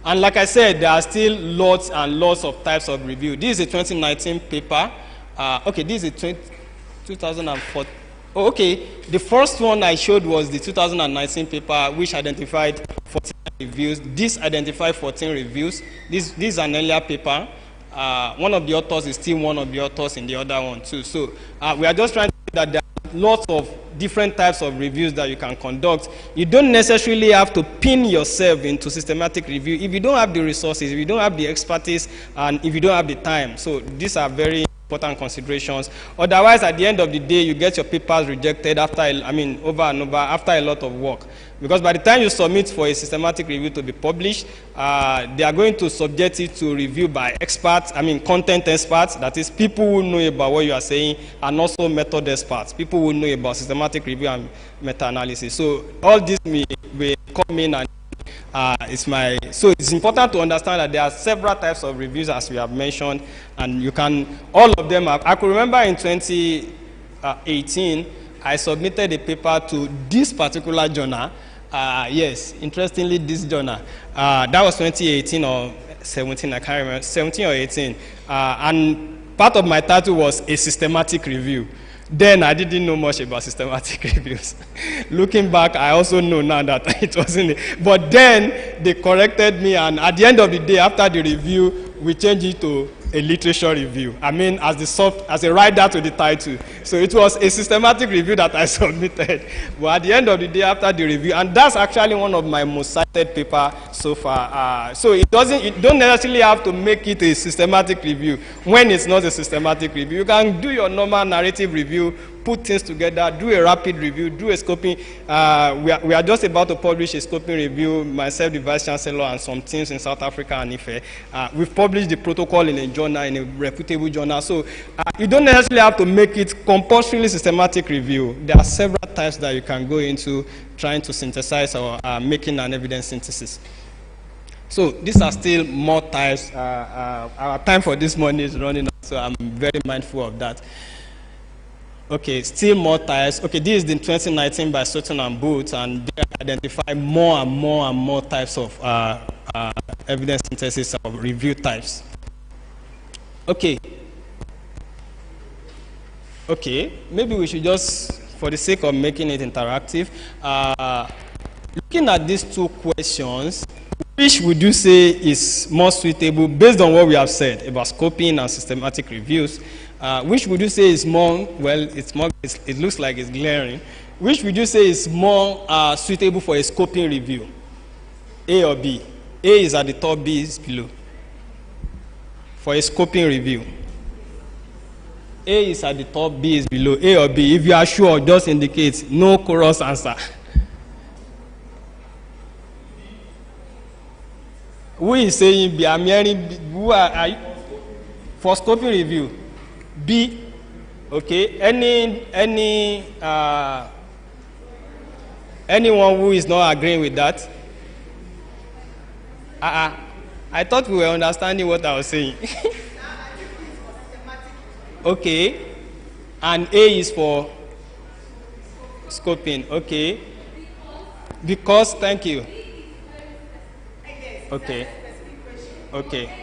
C: And like I said, there are still lots and lots of types of review. This is a 2019 paper. Okay, this is a 2014. Oh, okay, the first one I showed was the 2019 paper, which identified 14 reviews. This identified 14 reviews. This is an earlier paper. One of the authors is still one of the authors in the other one too. So we are just trying to say that there are lots of different types of reviews that you can conduct. You don't necessarily have to pin yourself into systematic review if you don't have the resources, if you don't have the expertise, and if you don't have the time. So these are very important considerations. Otherwise, at the end of the day, you get your papers rejected after, over and over, after a lot of work. Because by the time you submit for a systematic review to be published, they are going to subject it to review by experts, content experts, that is people who know about what you are saying, and also method experts, people who know about systematic review and meta-analysis. So all this will come in, and so it's important to understand that there are several types of reviews, as we have mentioned, and you can, all of them have. I could remember in 2018, I submitted a paper to this particular journal. Yes, interestingly, this journal. That was 2018 or 17, I can't remember, 17 or 18. And part of my title was a systematic review. Then I didn't know much about systematic reviews. Looking back, I also know now that it wasn't. But then they corrected me, and at the end of the day, after the review, we changed it to a literature review. As a rider to the title. So it was a systematic review that I submitted. But at the end of the day, after the review, and that's actually one of my most cited papers so far. So you don't necessarily have to make it a systematic review when it's not a systematic review. You can do your normal narrative review, put things together, do a rapid review, do a scoping. We are just about to publish a scoping review, myself, the Vice Chancellor, and some teams in South Africa and Ife. We've published the protocol in a journal, in a reputable journal. So you don't necessarily have to make it compulsorily systematic review. There are several types that you can go into trying to synthesize or making an evidence synthesis. So these are still more types. Our time for this morning is running out, so I'm very mindful of that. Okay, still more types. Okay, this is in 2019 by Sutton and Booth, and they identify more and more and more types of evidence synthesis of review types. Okay. Okay, maybe we should just, for the sake of making it interactive, looking at these two questions, which would you say is more suitable based on what we have said about scoping and systematic reviews? Which would you say is more, well, it looks like it's glaring. Which would you say is more suitable for a scoping review? A or B? A is at the top, B is below. For a scoping review. A is at the top, B is below. A or B? If you are sure, just indicate no chorus answer. Who is saying B? I'm hearing B. Who are you? For scoping review? B. Okay. Anyone who is not agreeing with that? I thought we were understanding what I was saying. Okay. And A is for scoping. Okay. Because, thank you. Okay. Okay.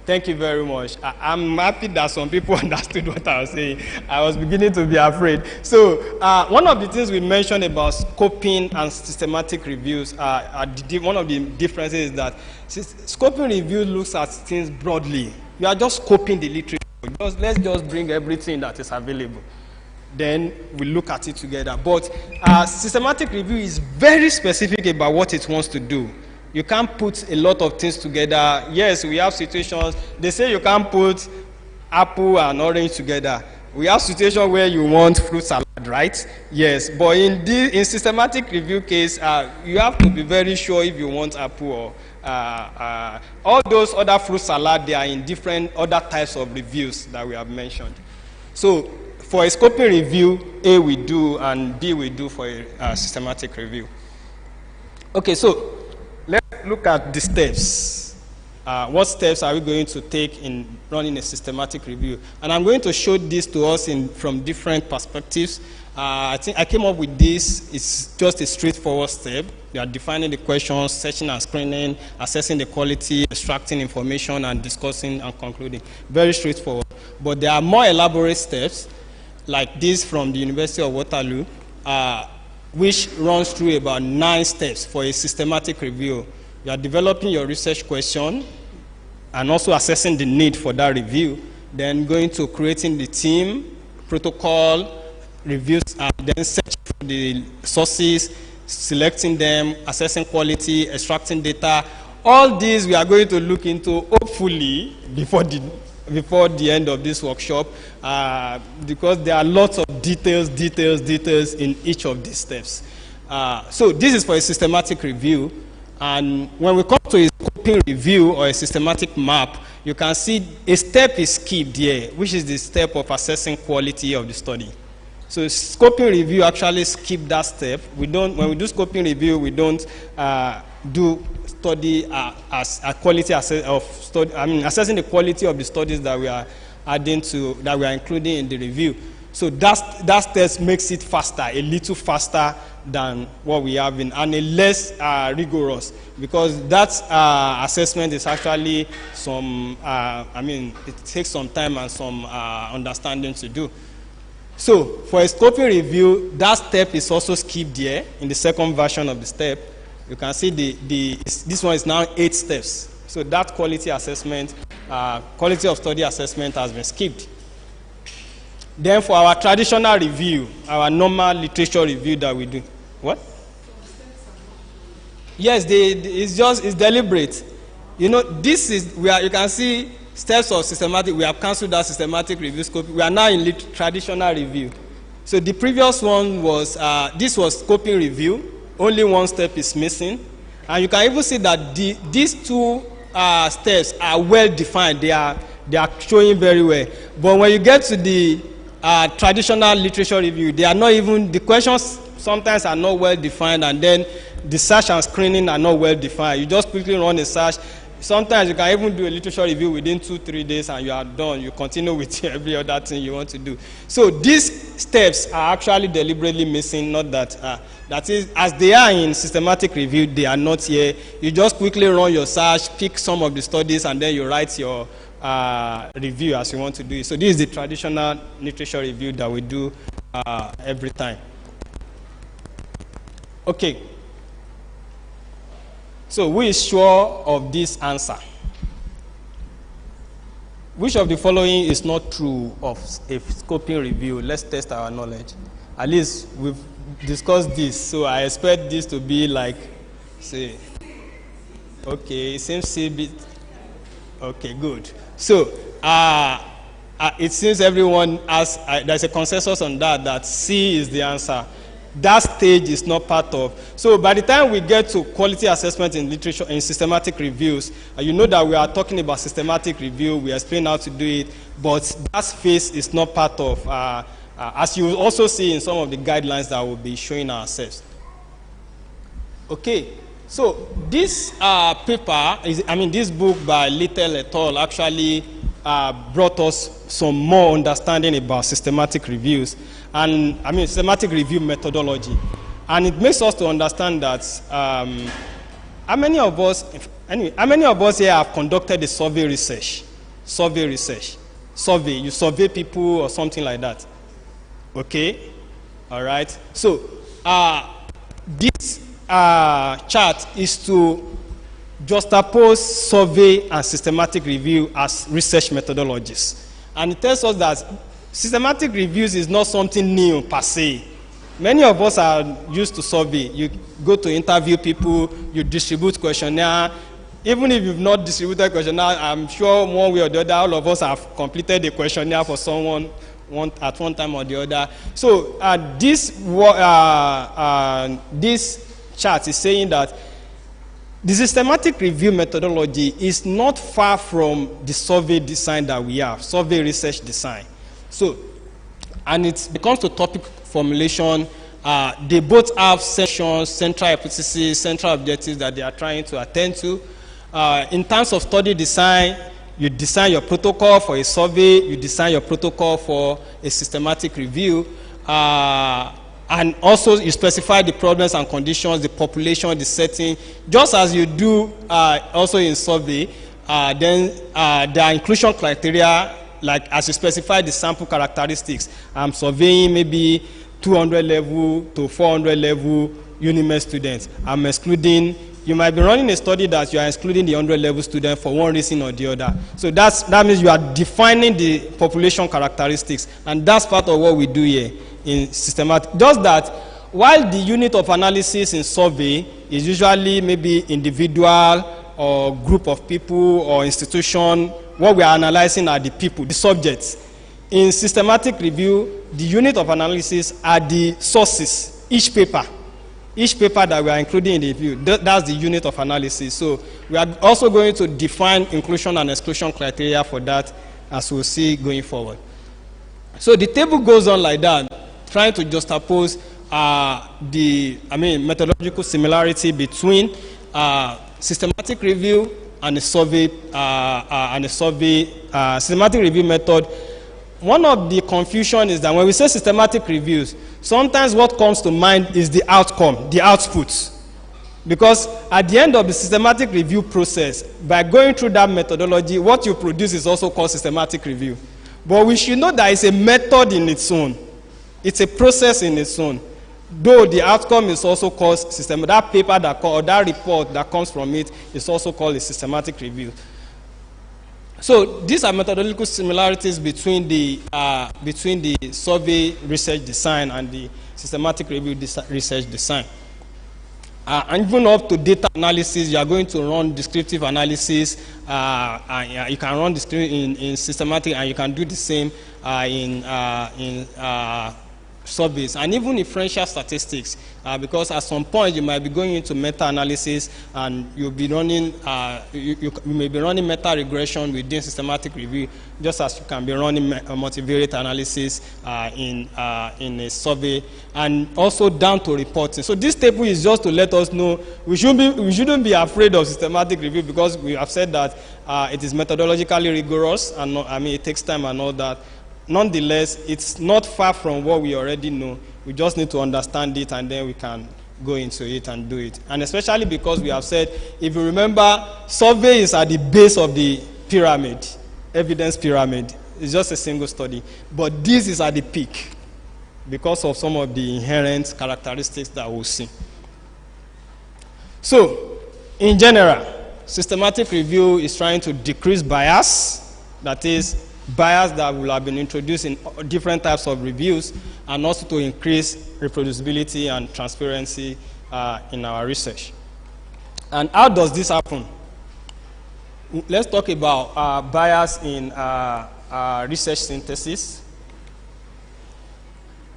C: Thank you very much. I'm happy that some people understood what I was saying. I was beginning to be afraid. So one of the things we mentioned about scoping and systematic reviews, one of the differences is that scoping review looks at things broadly. You are just scoping the literature. Let's just bring everything that is available. Then we look at it together. But systematic review is very specific about what it wants to do. You can't put a lot of things together. Yes, we have situations. They say you can't put apple and orange together. We have situations where you want fruit salad, right? Yes, but in systematic review case, you have to be very sure if you want apple or all those other fruit salad. They are in different other types of reviews that we have mentioned. So for a scoping review, A we do and B we do for a systematic review. Okay, so let's look at the steps. What steps are we going to take in running a systematic review? And I'm going to show this to us from different perspectives. I think I came up with this. It's just a straightforward step. You are defining the questions, searching and screening, assessing the quality, extracting information, and discussing and concluding. Very straightforward. But there are more elaborate steps, like this from the University of Waterloo, which runs through about 9 steps for a systematic review. You are developing your research question and also assessing the need for that review, then going to creating the team, protocol, reviews, then searching for the sources, selecting them, assessing quality, extracting data. All these we are going to look into, hopefully, before the end of this workshop, because there are lots of details in each of these steps. So this is for a systematic review. And when we come to a scoping review or a systematic map, you can see a step is skipped here, which is the step of assessing quality of the study. So scoping review actually skip that step. When we do scoping review, we don't do study as a quality of study. Assessing the quality of the studies that we are including in the review. So that step makes it faster, a little faster than what we have been, and a less rigorous, because that assessment is actually it takes some time and some understanding to do. So for a scoping review, that step is also skipped here in the second version of the step. You can see this one is now 8 steps. So that quality assessment, quality of study assessment has been skipped. Then for our traditional review, our normal literature review that we do. What? Yes, it's deliberate. You know, this is you can see steps of systematic. We have cancelled that systematic review scope. We are now in traditional review. So the previous one was this was scoping review. Only one step is missing, and you can even see that these 2 steps are well defined. They are showing very well. But when you get to the traditional literature review, they are not even, the questions sometimes are not well defined, and then the search and screening are not well defined. You just quickly run a search, sometimes you can even do a literature review within 2-3 days and you are done. You continue with every other thing you want to do. So these steps are actually deliberately missing, not that, that is, as they are in systematic review, they are not here. You just quickly run your search, pick some of the studies, and then you write your review as you want to do it. So this is the traditional literature review that we do every time. Okay. So who is sure of this answer? Which of the following is not true of a scoping review? Let's test our knowledge. At least we've discussed this, so I expect this to be like, say, okay, it seems CB. Okay, good. So it seems everyone has, there's a consensus on that C is the answer. That stage is not part of. So by the time we get to quality assessment in literature, in systematic reviews, you know that we are talking about systematic review, we explain how to do it, but that phase is not part of, as you will also see in some of the guidelines that we'll be showing ourselves. Okay, so this paper, this book by Little et al. Actually brought us some more understanding about systematic reviews. And systematic review methodology, and it makes us to understand that how many of us here have conducted a survey research? You survey people or something like that. Okay, all right. So this chart is to juxtapose survey and systematic review as research methodologies, and it tells us that systematic reviews is not something new per se. Many of us are used to survey. You go to interview people, you distribute questionnaire. Even if you've not distributed questionnaire, I'm sure one way or the other, all of us have completed a questionnaire for someone at one time or the other. So this chart is saying that the systematic review methodology is not far from the survey design that we have, survey research design. So, and it comes to topic formulation, they both have sections, central hypotheses, central objectives that they are trying to attend to. In terms of study design, you design your protocol for a survey, you design your protocol for a systematic review, and also you specify the problems and conditions, the population, the setting, just as you do also in survey. Then there are inclusion criteria, like as you specify the sample characteristics. I'm surveying maybe 200 level to 400 level UNIMED students. I'm excluding, you might be running a study that you are excluding the 100 level student for one reason or the other. So that means you are defining the population characteristics, and that's part of what we do here in systematic. Just that while the unit of analysis in survey is usually maybe individual or group of people or institution, what we are analyzing are the people, the subjects. In systematic review, the unit of analysis are the sources, each paper that we are including in the review, that's the unit of analysis. So we are also going to define inclusion and exclusion criteria for that, as we'll see going forward. So the table goes on like that, trying to juxtapose methodological similarity between systematic review and a survey, systematic review method. One of the confusion is that when we say systematic reviews, sometimes what comes to mind is the outcome, the outputs. Because at the end of the systematic review process, by going through that methodology, what you produce is also called systematic review. But we should know that it's a method in its own. It's a process in its own. Though the outcome is also called systematic, that paper or that report that comes from it is also called a systematic review. So these are methodological similarities between the survey research design and the systematic review research design. And even up to data analysis, you are going to run descriptive analysis. You can run descriptive in systematic, and you can do the same in surveys, and even inferential statistics, because at some point you might be going into meta-analysis and you'll be running, you may be running meta-regression within systematic review, just as you can be running multivariate analysis in a survey, and also down to reporting. So this table is just to let us know we shouldn't be afraid of systematic review, because we have said that it is methodologically rigorous, and it takes time and all that. Nonetheless, it's not far from what we already know. We just need to understand it, and then we can go into it and do it. And especially because we have said, if you remember, survey is at the base of the pyramid, evidence pyramid. It's just a single study. But this is at the peak because of some of the inherent characteristics that we'll see. So, in general, systematic review is trying to decrease bias, that is, bias that will have been introduced in different types of reviews, and also to increase reproducibility and transparency in our research. And how does this happen? Let's talk about bias in research synthesis.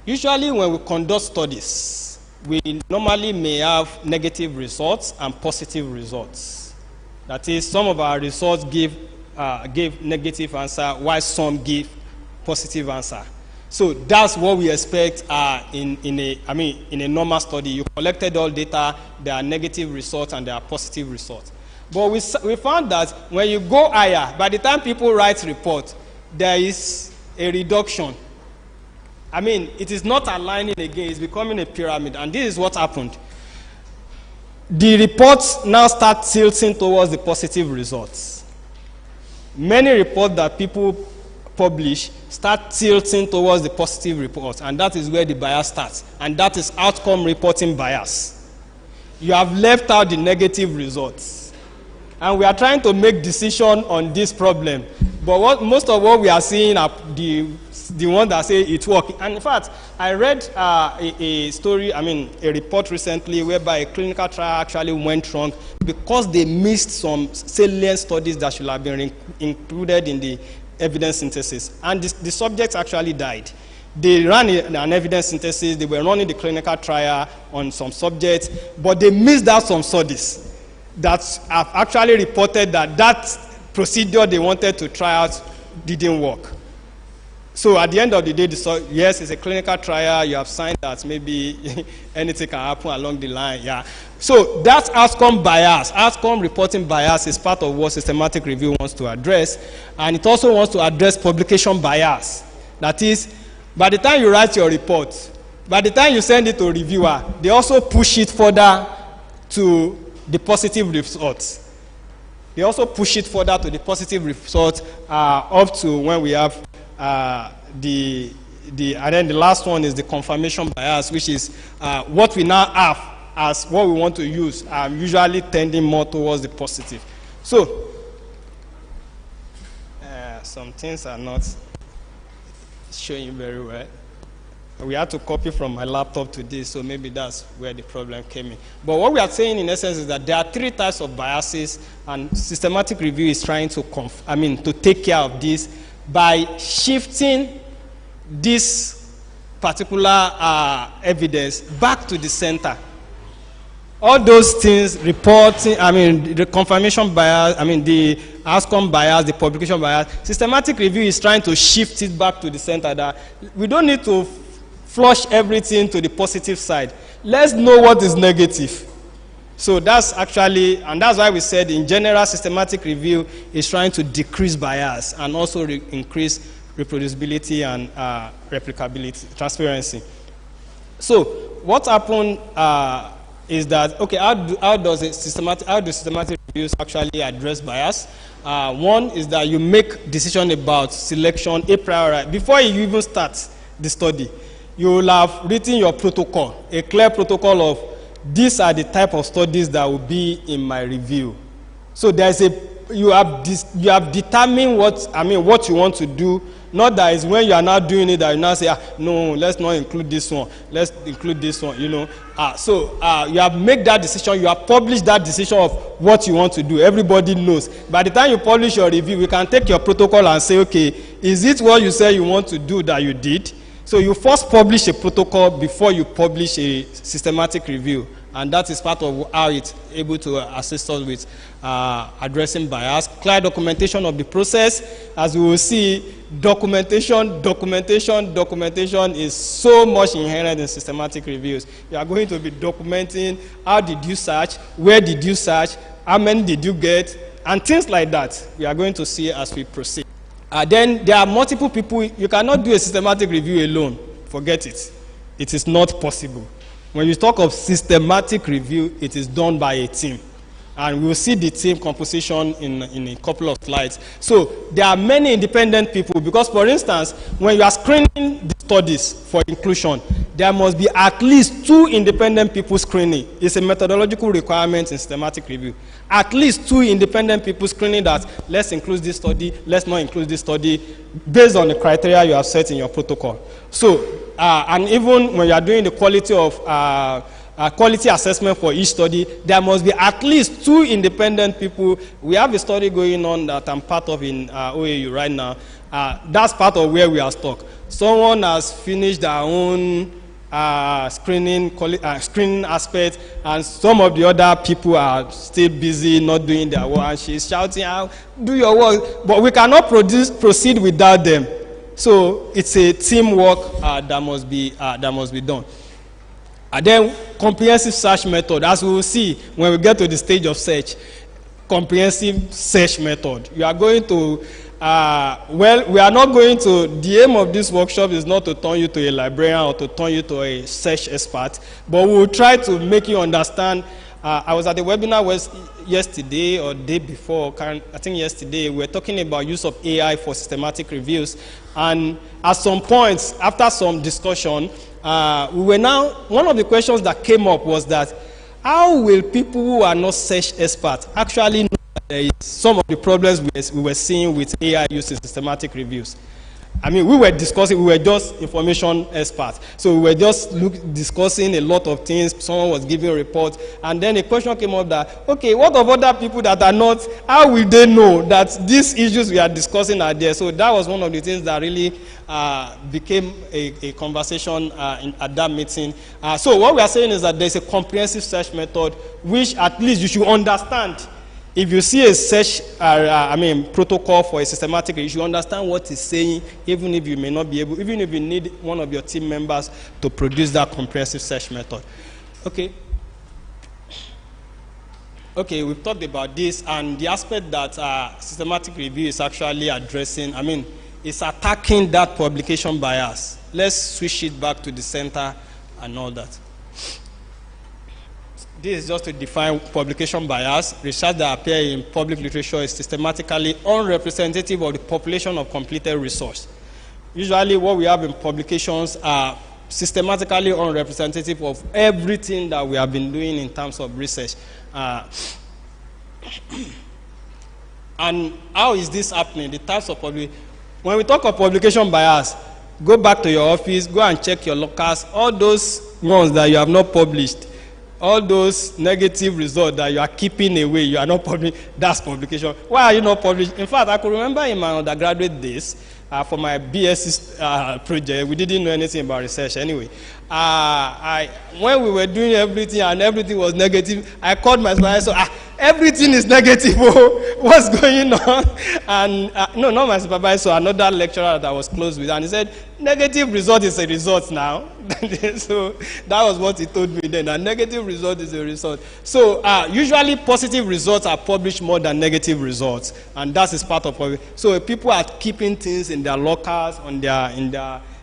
C: Usually when we conduct studies, we normally may have negative results and positive results. That is, some of our results give negative answer, while some give positive answer. So that's what we expect in a normal study. You collected all data, there are negative results and there are positive results. But we found that when you go higher, by the time people write report, there is a reduction. It is not aligning again, it's becoming a pyramid, and this is what happened. The reports now start tilting towards the positive results. Many reports that people publish start tilting towards the positive reports, and that is where the bias starts, and that is outcome reporting bias. You have left out the negative results, and we are trying to make decision on this problem, but most of what we are seeing are the ones that say it works. And in fact, I read a story, a report recently whereby a clinical trial actually went wrong because they missed some salient studies that should have been included in the evidence synthesis. And the subjects actually died. They ran an evidence synthesis, they were running the clinical trial on some subjects, but they missed out some studies that have actually reported that procedure they wanted to try out didn't work. So at the end of the day, yes, it's a clinical trial. You have signed that maybe anything can happen along the line. Yeah. So that's outcome bias. Outcome reporting bias is part of what systematic review wants to address. And it also wants to address publication bias. That is, by the time you write your report, by the time you send it to a reviewer, they also push it further to the positive results. They also push it further to the positive results up to when we have and then the last one is the confirmation bias, which is what we now have as what we want to use, usually tending more towards the positive. So some things are not showing very well. We had to copy from my laptop to this, so maybe that's where the problem came in. But what we are saying in essence is that there are three types of biases, and systematic review is trying to to take care of this by shifting this particular evidence back to the center. All those things, reporting, the confirmation bias, the outcome bias, the publication bias, systematic review is trying to shift it back to the center, that we don't need to flush everything to the positive side. Let's know what is negative. So that's actually, and that's why we said in general, systematic review is trying to decrease bias and also increase reproducibility and replicability, transparency. So what happened is that, okay, how do systematic reviews actually address bias? One is that you make decision about selection a priori. Before you even start the study, you will have written your protocol, a clear protocol of these are the type of studies that will be in my review. So there's you have determined what you want to do. Not that it's when you are not doing it that you now say, no, let's not include this one. Let's include this one, So you have made that decision. You have published that decision of what you want to do. Everybody knows. By the time you publish your review, we can take your protocol and say, okay, is it what you say you want to do that you did? So you first publish a protocol before you publish a systematic review. And that is part of how it's able to assist us with addressing bias. Clear documentation of the process. As we will see, documentation is so much inherent in systematic reviews. You are going to be documenting how did you search, where did you search, how many did you get, and things like that. We are going to see as we proceed. Then there are multiple people. You cannot do a systematic review alone. Forget it. It is not possible. When you talk of systematic review, it is done by a team. And we'll see the team composition in a couple of slides. So there are many independent people because, for instance, when you are screening the studies for inclusion, there must be at least 2 independent people screening. It's a methodological requirement in systematic review. At least 2 independent people screening that let's include this study, let's not include this study, based on the criteria you have set in your protocol. So, and even when you are doing the quality of quality assessment for each study, there must be at least 2 independent people. We have a study going on that I'm part of in OAU right now. That's part of where we are stuck. Someone has finished their own screening aspect, and some of the other people are still busy not doing their work, and she's shouting out, do your work, but we cannot proceed without them. So it's a teamwork that must be done. And then comprehensive search method, as we will see when we get to the stage of search, comprehensive search method. You are going to, well, we are not going to, the aim of this workshop is not to turn you to a librarian or to turn you to a search expert, but we will try to make you understand. I was at the webinar yesterday or day before, I think yesterday, we were talking about use of AI for systematic reviews. And at some points, after some discussion, we were now, one of the questions that came up was that, how will people who are not search experts actually know that there is some of the problems we were seeing with AI use in systematic reviews? I mean, we were just information experts. So we were just discussing a lot of things. Someone was giving a report. And then a question came up that, okay, what of other people that are not, how will they know that these issues we are discussing are there? So that was one of the things that really became a conversation at that meeting. So what we are saying is that there's a comprehensive search method, which at least you should understand. If you see a search, protocol for a systematic, you should understand what it's saying, even if you may not be able, even if you need one of your team members to produce that comprehensive search method. Okay. Okay, we've talked about this, and the aspect that systematic review is actually addressing, it's attacking that publication bias. Let's switch it back to the center and all that. This is just to define publication bias. Research that appears in public literature is systematically unrepresentative of the population of completed research. Usually what we have in publications are systematically unrepresentative of everything that we have been doing in terms of research. And how is this happening? The types of when we talk of publication bias, go back to your office, go and check your locals, all those ones that you have not published. All those negative results that you are keeping away, you are not publishing, that's publication. Why are you not publishing? In fact, I could remember in my undergraduate days, for my BSc project, we didn't know anything about research anyway. When we were doing everything and everything was negative, I called my supervisor, everything is negative, what's going on? And no, not my supervisor, another lecturer that I was close with, and he said, negative result is a result now. So that was what he told me then, a negative result is a result. So usually positive results are published more than negative results, and that is part of it. So people are keeping things in their lockers,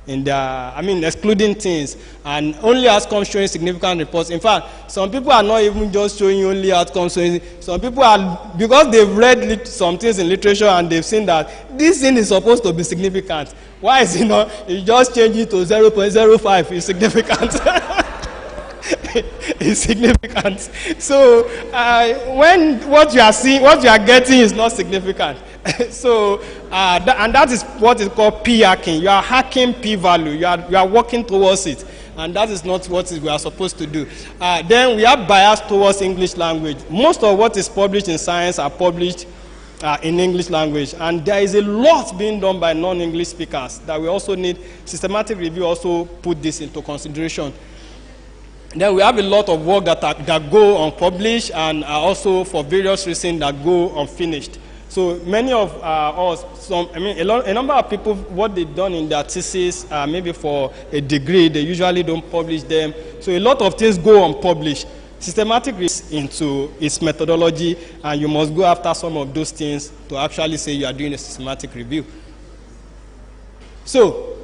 C: excluding things, and only outcomes showing significant reports. In fact, some people are not even just showing only outcomes. Some people are, because they've read some things in literature and they've seen that this thing is supposed to be significant. Why is it not? You just change it to 0.05. It's significant. It's significant. So when what you are seeing, what you are getting is not significant. So and that is what is called p-hacking. You are hacking p-value. You are working towards it, and that is not what we are supposed to do. Then we have bias towards English language. Most of what is published in science are published in English language. And there is a lot being done by non-English speakers that we also need. Systematic review also put this into consideration. Then we have a lot of work that go unpublished and also for various reasons that go unfinished. So many of us, a number of people, what they've done in their thesis, maybe for a degree, they usually don't publish them. So a lot of things go unpublished. Systematic is into its methodology, and you must go after some of those things to actually say you are doing a systematic review. So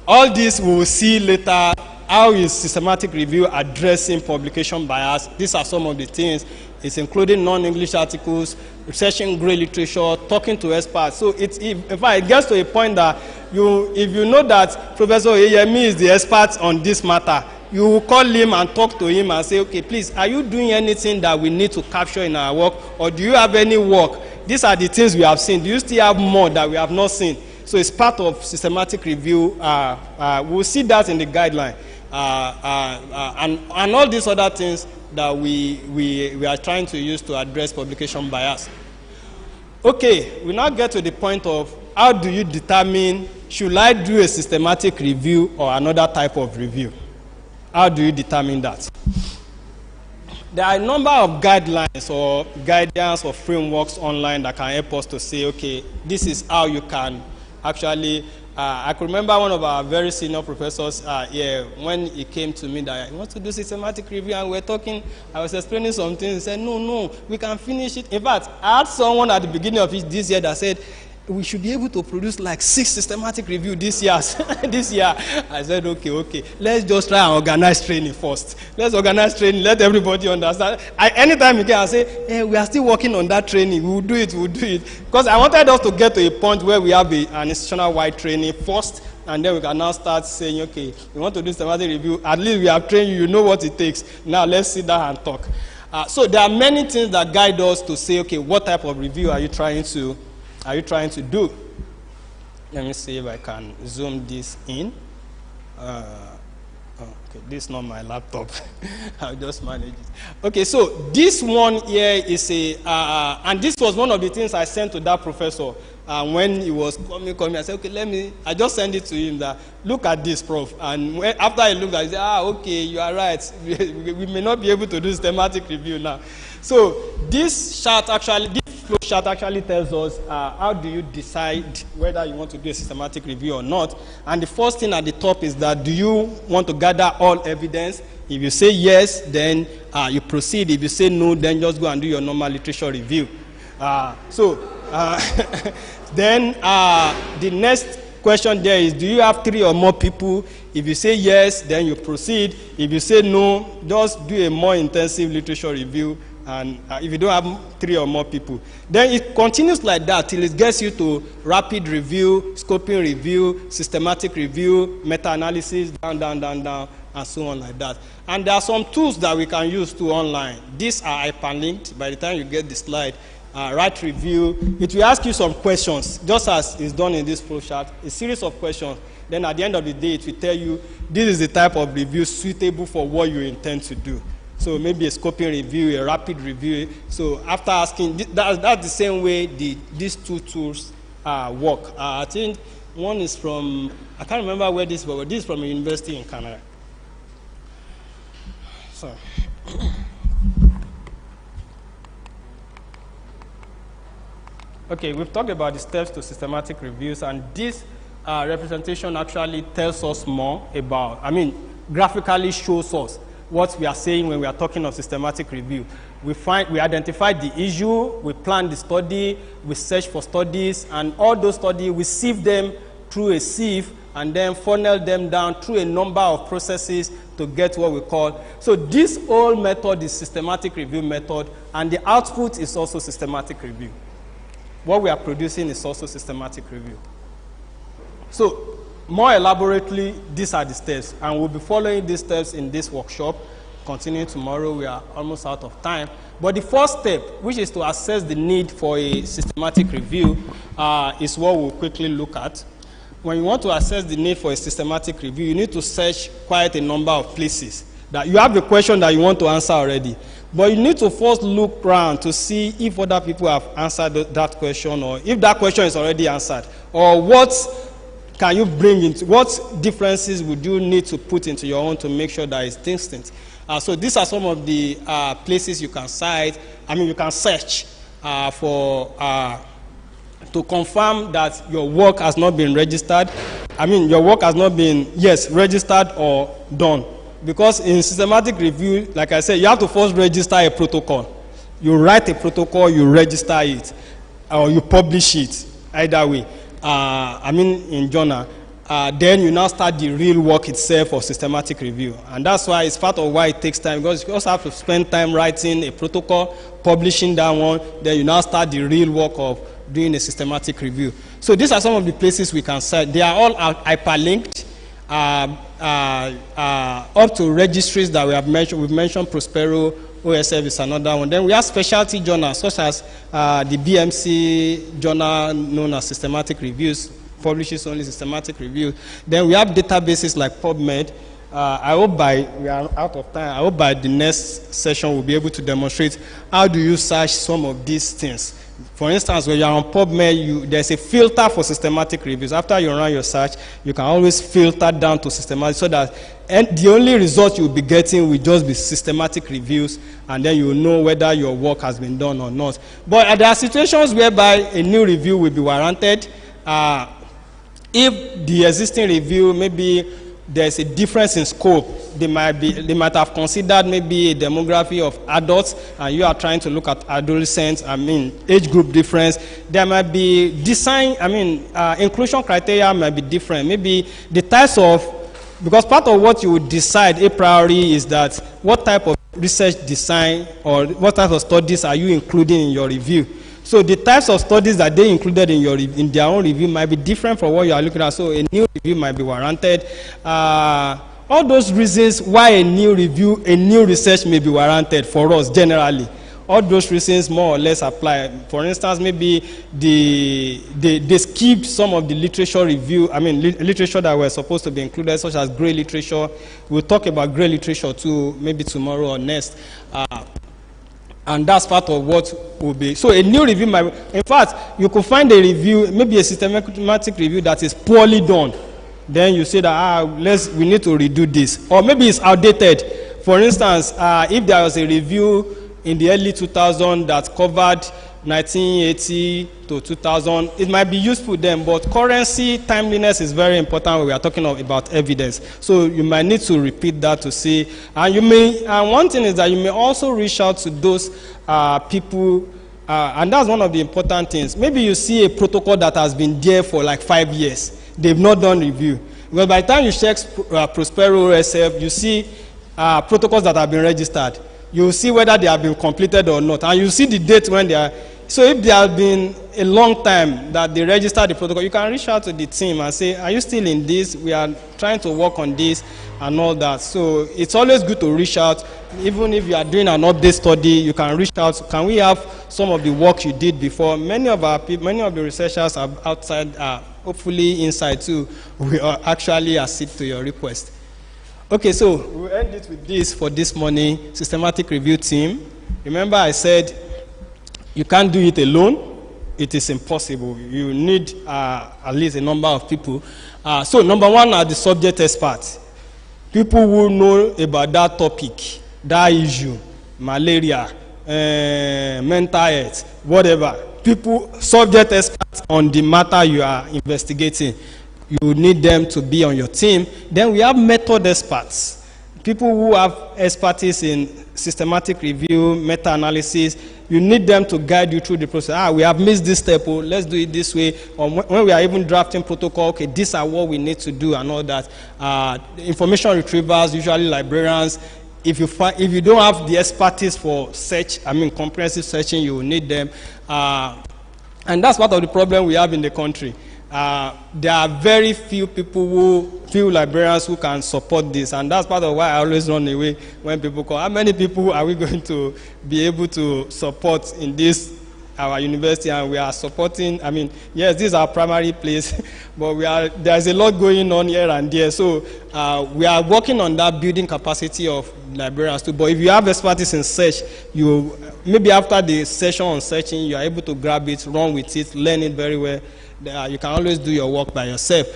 C: all this we will see later. How is systematic review addressing publication bias? These are some of the things. It's including non-English articles, researching great literature, talking to experts. So in fact, it gets to a point that if you know that Professor Eyemi is the expert on this matter, you will call him and talk to him and say, okay, please, are you doing anything that we need to capture in our work, or do you have any work? These are the things we have seen. Do you still have more that we have not seen? So it's part of systematic review. We'll see that in the guideline. And all these other things that we are trying to use to address publication bias. Okay, we now get to the point of how do you determine, should I do a systematic review or another type of review? How do you determine that? There are a number of guidelines or guidance or frameworks online that can help us to say, okay, this is how you can actually. I could remember one of our very senior professors here, when he came to me that he wants to do systematic review, and we're talking, I was explaining something, he said, no, we can finish it. In fact, I had someone at the beginning of this year that said, we should be able to produce like 6 systematic review this year. This year. I said, okay, let's just try and organize training first. Let's organize training, let everybody understand. Anytime you can, I say, hey, we are still working on that training. We'll do it. Because I wanted us to get to a point where we have an institutional-wide training first, and then we can now start saying, okay, we want to do systematic review. At least we have trained you, you know what it takes. Now let's sit down and talk. So there are many things that guide us to say, okay, what type of review are you trying to do? Let me see if I can zoom this in. Okay, this is not my laptop. I'll just manage it. Okay, so this one here is and this was one of the things I sent to that professor. When he was coming, I said, okay, I just sent it to him that, look at this, Prof. And after I looked at it, he said, okay, you are right. We may not be able to do systematic review now. So this flow chart actually tells us how do you decide whether you want to do a systematic review or not. And the first thing at the top is that, do you want to gather all evidence? If you say yes, then you proceed. If you say no, then just go and do your normal literature review. Then the next question there is, do you have 3 or more people? If you say yes, then you proceed. If you say no, just do a more intensive literature review. And if you don't have 3 or more people, then it continues like that till it gets you to rapid review, scoping review, systematic review, meta-analysis, down, and so on like that. And there are some tools that we can use too online. These are hyperlinked. By the time you get the slide, write review. It will ask you some questions, just as is done in this flow chart, a series of questions. Then at the end of the day, it will tell you, this is the type of review suitable for what you intend to do. So maybe a scoping review, a rapid review. So after asking, that's the same way these 2 tools work. I think one is from, I can't remember where this was, but this is from a university in Canada. So. Okay, we've talked about the steps to systematic reviews, and this representation actually tells us more about, graphically shows us what we are saying when we are talking of systematic review. We identify the issue, we plan the study, we search for studies, and all those studies, we sieve them through a sieve, and then funnel them down through a number of processes to get what we call. So this whole method is systematic review method, and the output is also systematic review. What we are producing is also systematic review. So more elaborately, these are the steps, and we'll be following these steps in this workshop. Continuing tomorrow, we are almost out of time. But the first step, which is to assess the need for a systematic review, is what we'll quickly look at. When you want to assess the need for a systematic review, you need to search quite a number of places. That you have a question that you want to answer already, But you need to first look around to see if other people have answered that question, or if that question is already answered, or what can you bring into, what differences would you need to put into your own to make sure that it's distinct. So these are some of the places you can cite, you can search to confirm that your work has not been registered. Your work has not been, registered or done. Because in systematic review, like I said, you have to first register a protocol. You write a protocol, you register it, or you publish it, either way. In journal. Then you now start the real work itself for systematic review. And that's why it's part of why it takes time, because you also have to spend time writing a protocol, publishing that one, then you now start the real work of doing a systematic review. So these are some of the places we can cite. They are all hyperlinked. Up to registries that we have mentioned. We've mentioned Prospero, OSF is another one. Then we have specialty journals such as the BMC journal known as Systematic Reviews, publishes only systematic reviews. Then we have databases like PubMed. I hope we are out of time. I hope by the next session we'll be able to demonstrate how do you search some of these things. For instance, when you're on PubMed, there's a filter for systematic reviews. After you run your search, you can always filter down to systematic, so that the only result you'll be getting will just be systematic reviews, and then you'll know whether your work has been done or not. But there are situations whereby a new review will be warranted. If the existing review, maybe there's a difference in scope, they might have considered maybe a demography of adults, and you are trying to look at adolescents, age group difference. There might be design, inclusion criteria might be different. Maybe the types of, because part of what you would decide a priori is that what type of research design or what type of studies are you including in your review. So the types of studies that they included in their own review might be different from what you are looking at. So a new review might be warranted. All those reasons why a new research may be warranted for us generally. All those reasons more or less apply. For instance, maybe they skipped some of the literature review, literature that were supposed to be included, such as gray literature. We'll talk about gray literature too, maybe tomorrow or next. And that's part of what will be. So a new review might, in fact, you could find a review, maybe a systematic review that is poorly done. Then you say that, we need to redo this. Or maybe it's outdated. For instance, if there was a review in the early 2000s that covered 1980 to 2000, it might be useful then, but currency, timeliness is very important when we are talking about evidence. So you might need to repeat that to see. And one thing is that you may also reach out to those people, and that's one of the important things. Maybe you see a protocol that has been there for like 5 years. They've not done review. Because by the time you check Prospero SF, you see protocols that have been registered. You see whether they have been completed or not, and you see the date when they are. So if there has been a long time that they registered the protocol, you can reach out to the team and say, are you still in this? We are trying to work on this and all that. So it's always good to reach out. Even if you are doing an update study, you can reach out. Can we have some of the work you did before? Many of the researchers are outside, hopefully inside too, will actually accede to your request. Okay, so we'll end it with this for this morning. Systematic review team. Remember I said you can't do it alone. It is impossible. You need at least a number of people. So number one are the subject experts. People who know about that topic, that issue, malaria, mental health, whatever. People, subject experts on the matter you are investigating. You need them to be on your team. Then we have method experts, people who have expertise in systematic review, meta-analysis. You need them to guide you through the process. We have missed this step, let's do it this way. Or when we are even drafting protocol, okay, these are what we need to do and all that. Information retrievers, usually librarians. If you don't have the expertise for search, comprehensive searching, you will need them. And that's part of the problem we have in the country. There are very few librarians who can support this, and that's part of why I always run away when people call. How many people are we going to be able to support in this our university, and we are supporting. I mean, yes, this is our primary place, but there's a lot going on here and there. So we are working on that, building capacity of librarians too. But if you have expertise in search, you maybe after the session on searching, you are able to grab it, run with it, learn it very well. You can always do your work by yourself.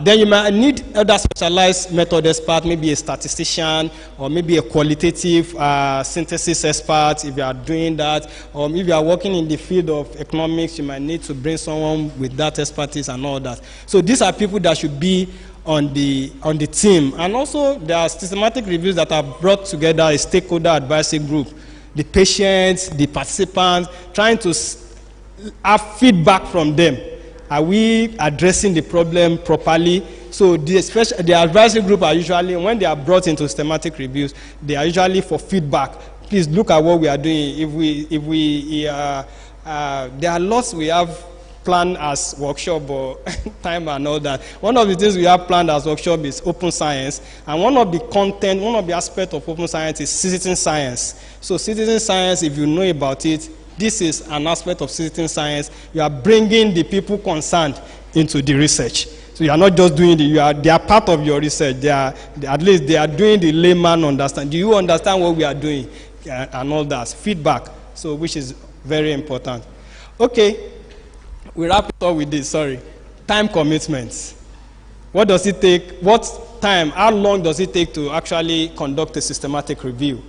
C: Then you might need other specialized method expert, maybe a statistician, or maybe a qualitative synthesis expert if you are doing that. Or if you are working in the field of economics, you might need to bring someone with that expertise and all that. So these are people that should be on the team. And also there are systematic reviews that are brought together, a stakeholder advisory group, the patients, the participants, trying to have feedback from them. Are we addressing the problem properly? So the advisory group are usually, when they are brought into systematic reviews, they are usually for feedback. Please look at what we are doing. There are lots we have planned as workshop or time and all that. One of the things we have planned as workshop is open science. And one of the content, one of the aspects of open science is citizen science. So citizen science, if you know about it, this is an aspect of citizen science. You are bringing the people concerned into the research. So you are not just doing they are part of your research. At least they are doing the layman understand. Do you understand what we are doing? And all that. Feedback, so which is very important. Okay, we wrap it up with this, sorry. Time commitments. What does it take? What time, how long does it take to actually conduct a systematic review?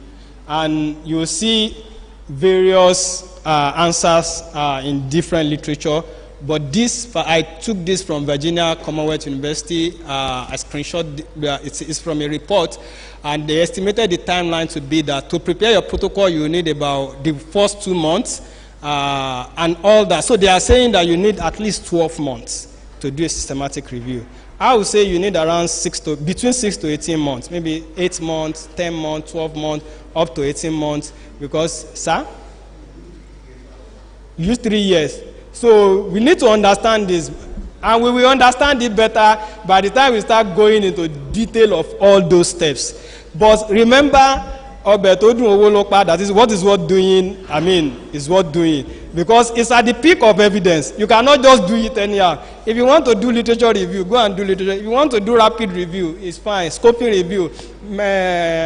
C: And you will see various answers in different literature, but this, I took this from Virginia Commonwealth University. I screenshot, it's from a report, and they estimated the timeline to be that to prepare your protocol, you need about the first 2 months and all that. So they are saying that you need at least 12 months to do a systematic review. I would say you need around between 6 to 18 months, maybe 8 months, 10 months, 12 months, up to 18 months, because, sir, use 3 years. So we need to understand this, and we will understand it better by the time we start going into detail of all those steps. But remember, that is what is worth doing, is worth doing. Because it's at the peak of evidence. You cannot just do it anyhow. If you want to do literature review, go and do literature. If you want to do rapid review, it's fine. Scoping review,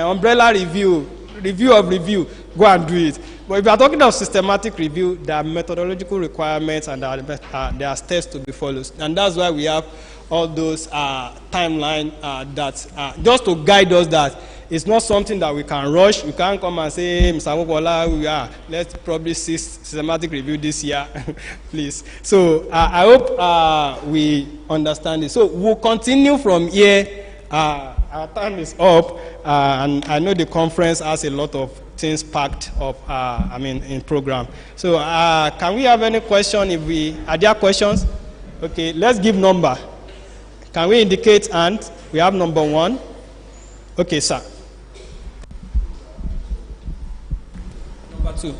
C: umbrella review, review of review, go and do it. But if you are talking of systematic review, there are methodological requirements and there are steps to be followed. And that's why we have all those timeline that just to guide us that it's not something that we can rush. You can't come and say, hey, Mr. Wokola, let's probably see systematic review this year, please. So I hope we understand it. So we'll continue from here. Our time is up, and I know the conference has a lot of things packed up, in program. So can we have any question? Are there questions? Okay, let's give number. Can we indicate and we have number 1? Okay, sir. Number 2.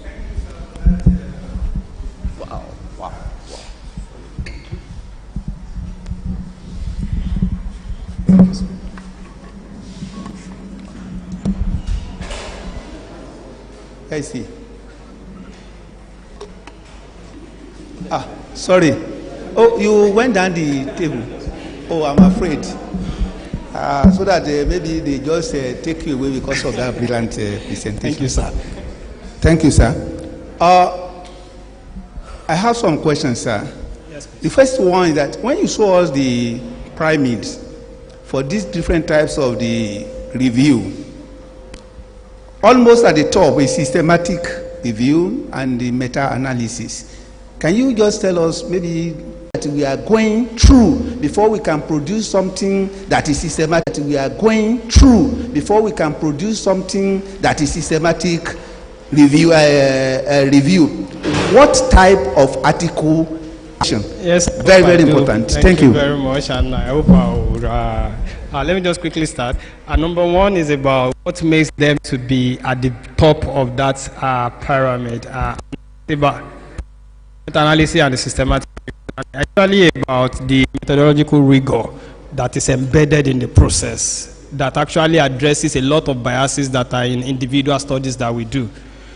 C: Wow.
F: I see. Sorry. Oh, you went down the table. Oh, I'm afraid. So that maybe they just take you away because of that brilliant presentation.
C: Thank you, sir.
F: Thank you, sir. I have some questions, sir.
C: Yes, please.
F: The first one is that when you show us the pyramids for these different types of the review, almost at the top is systematic review and the meta-analysis. Can you just tell us maybe that we are going through before we can produce something that is systematic? We are going through before we can produce something that is systematic review. Review. What type of article?
C: Yes,
F: very important. Thank you
C: very much, and I hope I will. Let me just quickly start. Number 1 is about what makes them to be at the top of that pyramid. About analysis and the systematic, actually about the methodological rigor that is embedded in the process that actually addresses a lot of biases that are in individual studies that we do.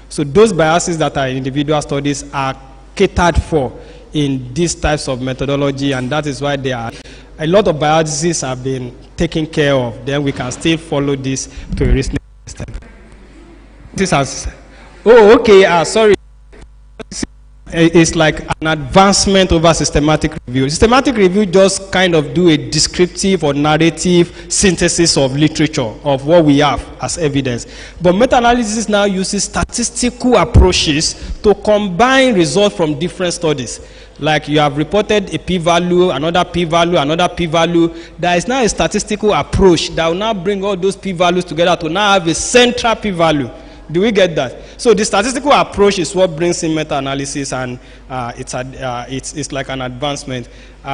C: So those biases that are in individual studies are catered for in these types of methodology, and that is why there are a lot of biases have been taken care of. Then we can still follow this to a reasonable extent. This has, oh, okay, sorry. It's like an advancement over systematic review. Systematic review just kind of do a descriptive or narrative synthesis of literature, of what we have as evidence. But meta-analysis now uses statistical approaches to combine results from different studies. Like you have reported a p-value, another p-value, another p-value. There is now a statistical approach that will now bring all those p-values together to now have a central p-value. Do we get that? So the statistical approach is what brings in meta-analysis, and it's like an advancement.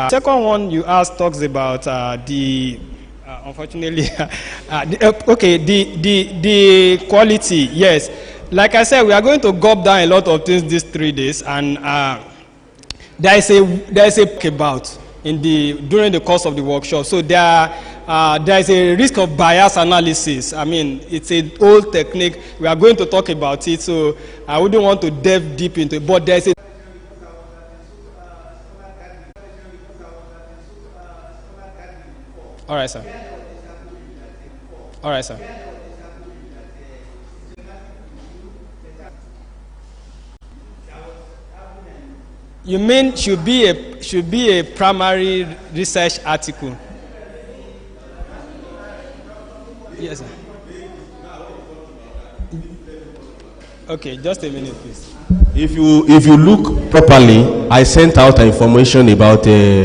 C: Second one you asked talks about unfortunately, the quality. Yes, like I said, we are going to gulp down a lot of things these 3 days, and there is a about during the course of the workshop. So there is a risk of bias analysis. I mean, it's an old technique. We are going to talk about it, so I wouldn't want to delve deep into it. But there's a all right, sir. All right, sir. You mean should be a primary research article? Yes, sir. Okay, just a minute, please.
D: If you look properly, I sent out information about